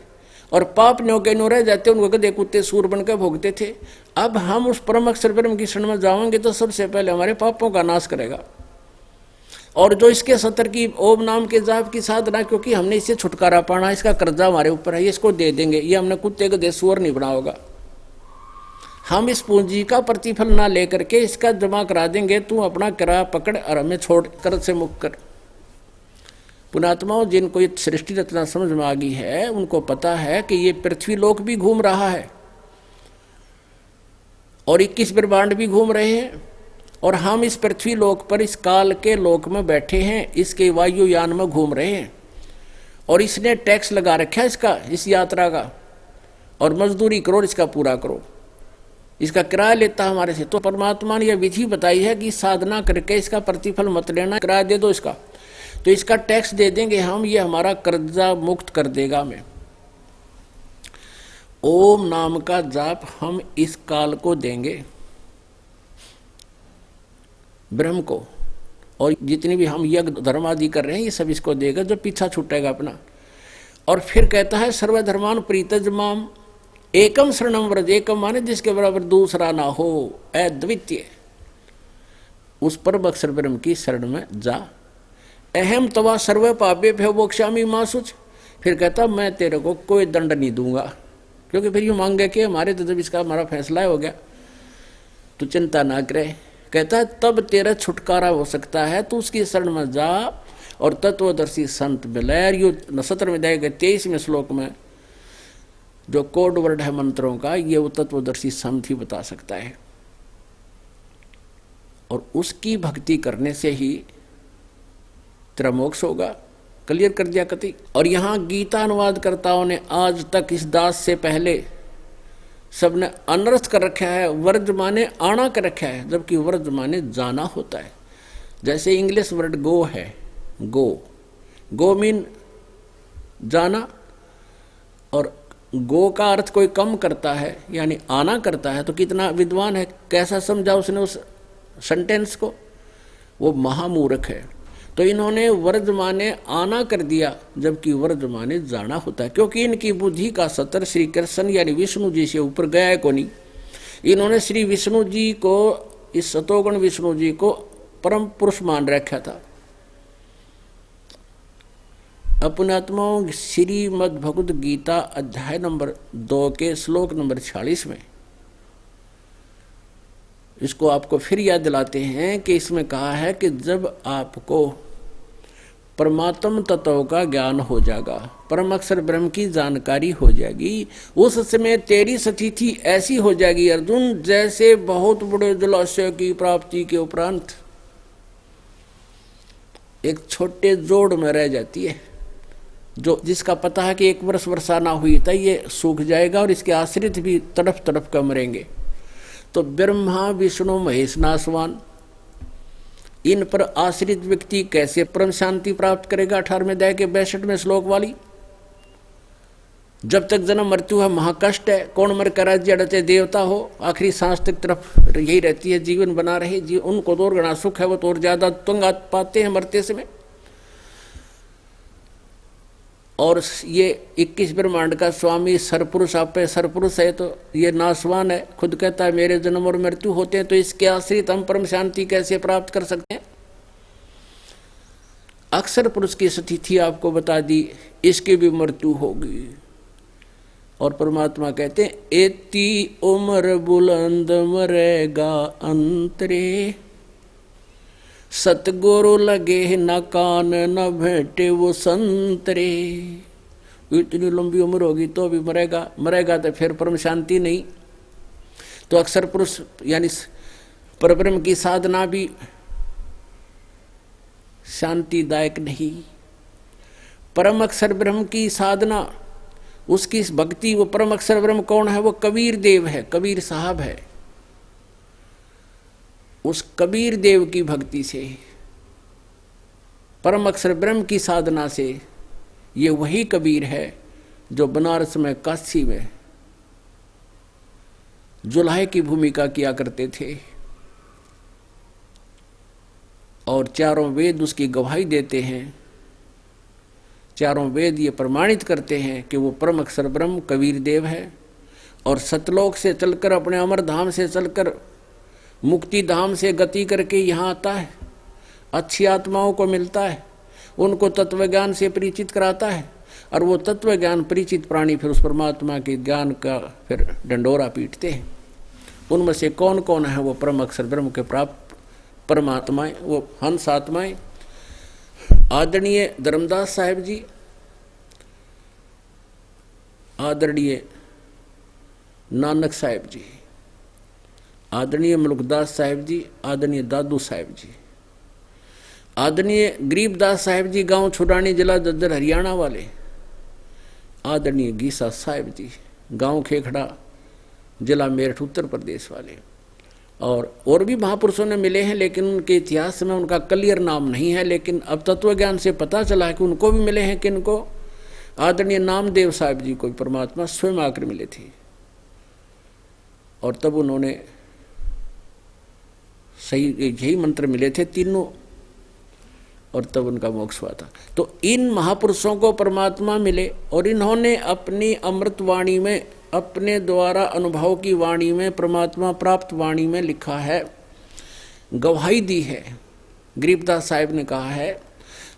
और पाप न्यो के न्यो रह जाते, उनको गधे कुत्ते सूर बनकर भोगते थे। अब हम उस परम अक्षर ब्रह्म की शरण में जाएंगे तो सबसे पहले हमारे पापों का नाश करेगा। और जो इसके सतर की ओम नाम के जाप की साधना, क्योंकि हमने इससे छुटकारा पाना, इसका कर्जा हमारे ऊपर है, इसको दे देंगे, ये हमने कुत्ते गधे सूर नहीं बना होगा। हम इस पूंजी का प्रतिफल ना लेकर के इसका जमा करा देंगे, तू अपना किराया पकड़ और हमें छोड़ कर से मुक्त कर। पुणात्माओं, जिनको ये सृष्टि रचना समझ में आ गई है, उनको पता है कि ये पृथ्वी लोक भी घूम रहा है और 21 ब्रह्मांड भी घूम रहे हैं, और हम इस पृथ्वी लोक पर इस काल के लोक में बैठे हैं, इसके वायुयान में घूम रहे हैं। और इसने टैक्स लगा रखा है इसका, इस यात्रा का, और मजदूरी करो, इसका पूरा करो, इसका किराया लेता है हमारे से। तो परमात्मा ने यह विधि बताई है कि साधना करके इसका प्रतिफल मत लेना, किराया दे दो इसका, तो इसका टैक्स दे देंगे हम, ये हमारा कर्जा मुक्त कर देगा हमें। ओम नाम का जाप हम इस काल को देंगे, ब्रह्म को, और जितनी भी हम यज्ञ धर्म आदि कर रहे हैं ये सब इसको देगा, जो पीछा छूटेगा अपना। और फिर कहता है सर्वधर्मान प्रीतजमाम एकम शरणम व्रज, एकम माने जिसके बराबर दूसरा ना हो, अद्वितीय, उस परम अक्षर ब्रह्म की शरण में जा। अहम तवा सर्व पापे भय मोक्षामि मासुच, फिर कहता मैं तेरे को कोई दंड नहीं दूंगा, क्योंकि फिर यूँ मांगे कि हमारे तो जब इसका हमारा फैसला हो गया तो चिंता ना करे। कहता है तब तेरा छुटकारा हो सकता है, तू उसकी शरण में जा और तत्वदर्शी संत मिले। यो 17वें अध्याय के 23वें श्लोक में जो कोड वर्ड है मंत्रों का, ये वो तत्वदर्शी संत ही बता सकता है, और उसकी भक्ति करने से ही तेरा मोक्ष होगा। क्लियर कर दिया कति। और यहाँ गीता अनुवादकर्ताओं ने आज तक इस दास से पहले सबने अनर्थ कर रखा है, वर्ज माने आना कर रखा है, जबकि वर्ज माने जाना होता है। जैसे इंग्लिश वर्ड गो है, गो मीन जाना, और गो का अर्थ कोई कम करता है यानी आना करता है, तो कितना विद्वान है, कैसा समझा उसने उस सेंटेंस को, वो महामूर्ख है। तो इन्होंने वर्धमाने आना कर दिया, जबकि वर्धमाने जाना होता है, क्योंकि इनकी बुद्धि का सतर श्री कृष्ण यानी विष्णु जी से ऊपर गया है को नहीं। इन्होंने श्री विष्णु जी को, इस सतोगुण विष्णु जी को परम पुरुष मान रखा था। अपने आत्माओं श्रीमद् भगवद गीता अध्याय नंबर 2 के श्लोक नंबर 46 में इसको आपको फिर याद दिलाते हैं कि इसमें कहा है कि जब आपको परमात्म तत्व का ज्ञान हो जाएगा, परम अक्षर ब्रह्म की जानकारी हो जाएगी, उस समय तेरी स्थिति ऐसी हो जाएगी अर्जुन, जैसे बहुत बड़े जलाशय की प्राप्ति के उपरांत एक छोटे जोड़ में रह जाती है, जो जिसका पता है कि 1 वर्ष वर्षा ना हुई तो ये सूख जाएगा और इसके आश्रित भी तड़फ तड़फ कर मरेंगे। तो ब्रह्मा विष्णु महेश नासवान, इन पर आश्रित व्यक्ति कैसे परम शांति प्राप्त करेगा? 18वें अध्याय के 62वें श्लोक वाली, जब तक जन्म मृत्यु है महाकष्ट है, कौन मर कर राज्य अड़ते देवता हो, आखिरी सांस तक तरफ यही रहती है, जीवन बना रहे, उनको तो और घना सुख है, वो तो और ज्यादा तुंग पाते हैं मरते समय। और ये 21 ब्रह्मांड का स्वामी सरपुरुष, आप पे सरपुरुष है, तो ये नासवान है, खुद कहता है मेरे जन्म और मृत्यु होते हैं, तो इसके आश्रित हम परम शांति कैसे प्राप्त कर सकते हैं? अक्षर पुरुष की स्थिति आपको बता दी, इसकी भी मृत्यु होगी। और परमात्मा कहते हैं एती उम्र बुलंद मरेगा अंतरे, सतगुरु लगे न कान न भेंटे वो संतरे। इतनी लंबी उम्र होगी तो भी मरेगा तो फिर परम शांति नहीं। तो अक्षर पुरुष यानी परब्रह्म की साधना भी शांतिदायक नहीं। परम अक्षर ब्रह्म की साधना, उसकी भक्ति, वो परम अक्षर ब्रह्म कौन है? वो कबीर देव है, कबीर साहब है। उस कबीर देव की भक्ति से, परम अक्षर ब्रह्म की साधना से, ये वही कबीर है जो बनारस में, काशी में जुलाहे की भूमिका किया करते थे और चारों वेद उसकी गवाही देते हैं। चारों वेद ये प्रमाणित करते हैं कि वो परम अक्षर ब्रह्म कबीर देव है। और सतलोक से चलकर, अपने अमर धाम से चलकर, मुक्ति धाम से गति करके यहाँ आता है, अच्छी आत्माओं को मिलता है, उनको तत्व ज्ञान से परिचित कराता है, और वो तत्व ज्ञान परिचित प्राणी फिर उस परमात्मा के ज्ञान का फिर डंडोरा पीटते हैं। उनमें से कौन कौन है वो परम अक्षर ब्रह्म के प्राप्त परमात्माएं, वो हंस आत्माएं? आदरणीय धर्मदास साहेब जी, आदरणीय नानक साहेब जी, आदरणीय मुल्कदास साहेब जी, आदरणीय दादू साहेब जी, आदरणीय गरीबदास साहेब जी, गांव छुड़ानी, जिला दद्दर हरियाणा वाले, आदरणीय गीसा साहेब जी, गांव खेखड़ा, जिला मेरठ उत्तर प्रदेश वाले, और भी महापुरुषों ने मिले हैं, लेकिन उनके इतिहास में उनका क्लियर नाम नहीं है। लेकिन अब तत्व ज्ञान से पता चला है कि उनको भी मिले हैं। किनको? आदरणीय नामदेव साहब जी को परमात्मा स्वयं आकर मिले थे, और तब उन्होंने सही यही मंत्र मिले थे तीनों, और तब उनका मोक्ष हुआ था। तो इन महापुरुषों को परमात्मा मिले, और इन्होंने अपनी अमृत वाणी में, अपने द्वारा अनुभव की वाणी में, परमात्मा प्राप्त वाणी में लिखा है, गवाही दी है। गरीबदास साहिब ने कहा है,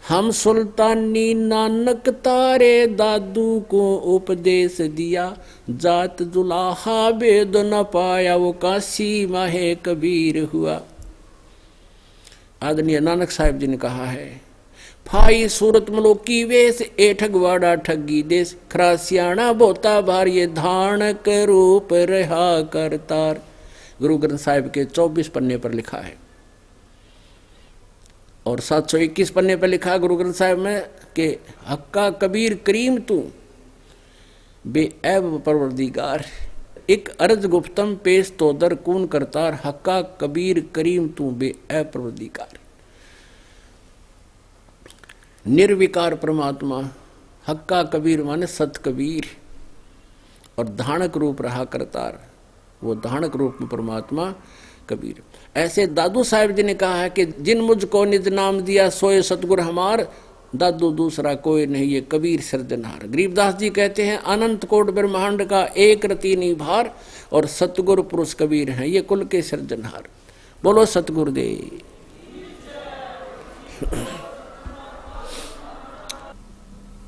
हम सुल्तानी नानक तारे दादू को उपदेश दिया, जात जुलाहा वेद न पाया, वो काशी माहे कबीर हुआ। आदरणीय नानक साहिब जी ने कहा है, फाई सूरत मलोकी वेश, ए ठगवाड़ा ठगी देश, खरासियाणा बोता भार, ये धानक रूप रहा करतार। गुरु ग्रंथ साहिब के 24 पन्ने पर लिखा है, और 721 पन्ने पर लिखा गुरु ग्रंथ साहिब में कि हक्का कबीर करीम तू बेऐब परवरदिगार, एक अर्ज गुप्तम पेश तो दर कून करतार, हक्का कबीर करीम तू बेऐब परवरदिगार। निर्विकार परमात्मा, हक्का कबीर माने सत कबीर, और धानक रूप रहा करतार, वो धानक रूप में परमात्मा कबीर। ऐसे दादू साहिब जी ने कहा है कि जिन मुझको निज नाम दिया सोए सतगुर हमार, दादू दूसरा कोई नहीं ये कबीर सिरजनहार। गरीबदास जी कहते हैं अनंत कोट ब्रह्मांड का एक रति निभार, और सतगुर पुरुष कबीर हैं ये कुल के सिरजनहार। बोलो सतगुरुदेव।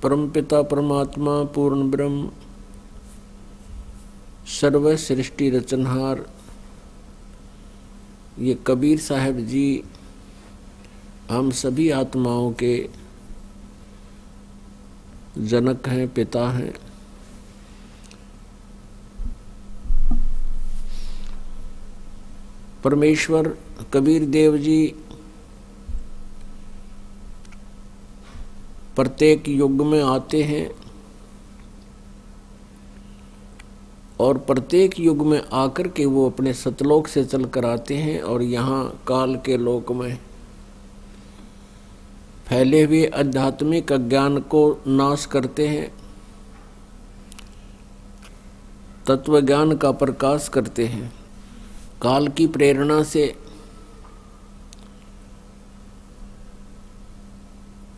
परमपिता परमात्मा पूर्ण ब्रह्म सर्व सृष्टि रचनहार ये कबीर साहब जी हम सभी आत्माओं के जनक हैं, पिता हैं। परमेश्वर कबीर देव जी प्रत्येक युग में आते हैं और प्रत्येक युग में आकर के वो अपने सतलोक से चल कर आते हैं और यहाँ काल के लोक में फैले हुए आध्यात्मिक अज्ञान को नाश करते हैं, तत्व ज्ञान का प्रकाश करते हैं। काल की प्रेरणा से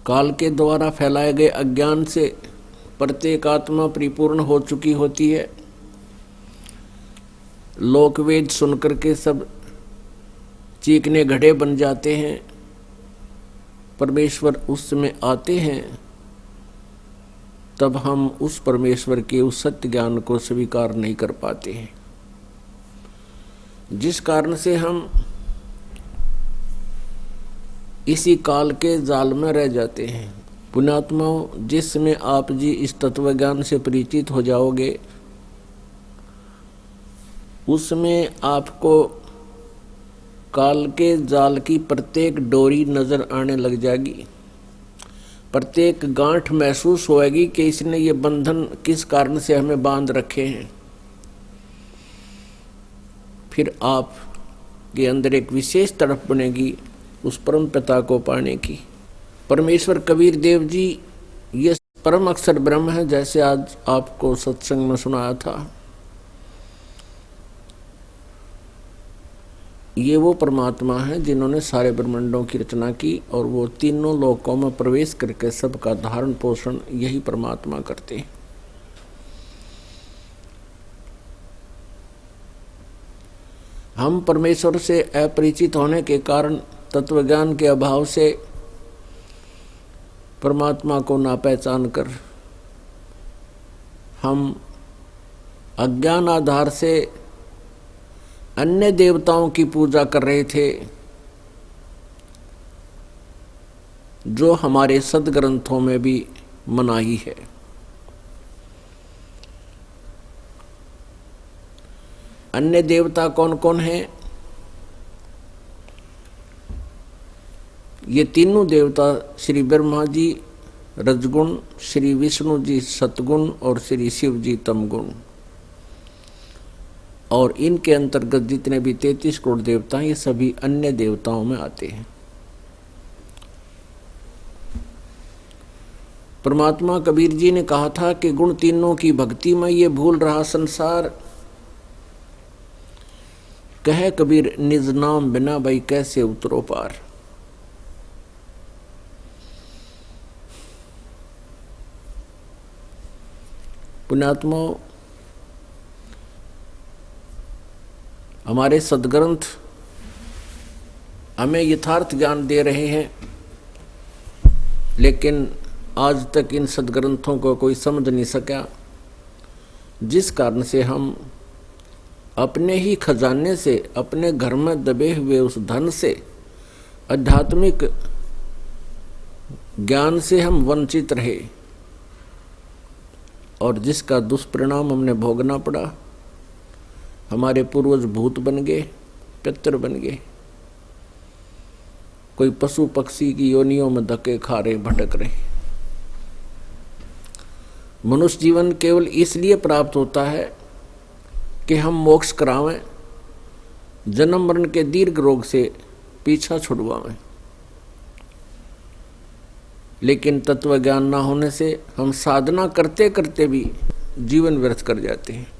काल के द्वारा फैलाए गए अज्ञान से प्रत्येक आत्मा परिपूर्ण हो चुकी होती है। लोकवेद सुनकर के सब चीखने घड़े बन जाते हैं। परमेश्वर उस समय आते हैं तब हम उस परमेश्वर के उस सत्य ज्ञान को स्वीकार नहीं कर पाते हैं, जिस कारण से हम इसी काल के जाल में रह जाते हैं। पुण्यात्माओं, जिस समय आप जी इस तत्व ज्ञान से परिचित हो जाओगे उसमें आपको काल के जाल की प्रत्येक डोरी नजर आने लग जाएगी, प्रत्येक गांठ महसूस होएगी कि इसने ये बंधन किस कारण से हमें बांध रखे हैं। फिर आप के अंदर एक विशेष तड़प बनेगी उस परम पिता को पाने की। परमेश्वर कबीर देव जी ये परम अक्षर ब्रह्म है, जैसे आज आपको सत्संग में सुनाया था। ये वो परमात्मा है जिन्होंने सारे ब्रह्मांडों की रचना की और वो तीनों लोकों में प्रवेश करके सबका धारण पोषण यही परमात्मा करते हैं। हम परमेश्वर से अपरिचित होने के कारण तत्वज्ञान के अभाव से परमात्मा को ना पहचान कर हम अज्ञान आधार से अन्य देवताओं की पूजा कर रहे थे, जो हमारे सदग्रंथों में भी मनाही है। अन्य देवता कौन कौन हैं? ये तीनों देवता श्री ब्रह्मा जी रजगुण, श्री विष्णु जी सतगुण और श्री शिव जी तमगुण। और इनके अंतर्गत जितने भी 33 करोड़ देवता हैं ये सभी अन्य देवताओं में आते हैं। परमात्मा कबीर जी ने कहा था कि गुण तीनों की भक्ति में ये भूल रहा संसार, कहे कबीर निज नाम बिना भाई कैसे उतरो पार। पुण्यात्माओं, हमारे सदग्रंथ हमें यथार्थ ज्ञान दे रहे हैं, लेकिन आज तक इन सदग्रंथों को कोई समझ नहीं सका, जिस कारण से हम अपने ही खजाने से, अपने घर में दबे हुए उस धन से, आध्यात्मिक ज्ञान से हम वंचित रहे और जिसका दुष्परिणाम हमने भोगना पड़ा। हमारे पूर्वज भूत बन गए, पितर बन गए, कोई पशु पक्षी की योनियों में धक्के खा रहे, भटक रहे। मनुष्य जीवन केवल इसलिए प्राप्त होता है कि हम मोक्ष करावें, जन्म मरण के दीर्घ रोग से पीछा छुड़वावें। लेकिन तत्व ज्ञान ना होने से हम साधना करते करते भी जीवन व्यर्थ कर जाते हैं।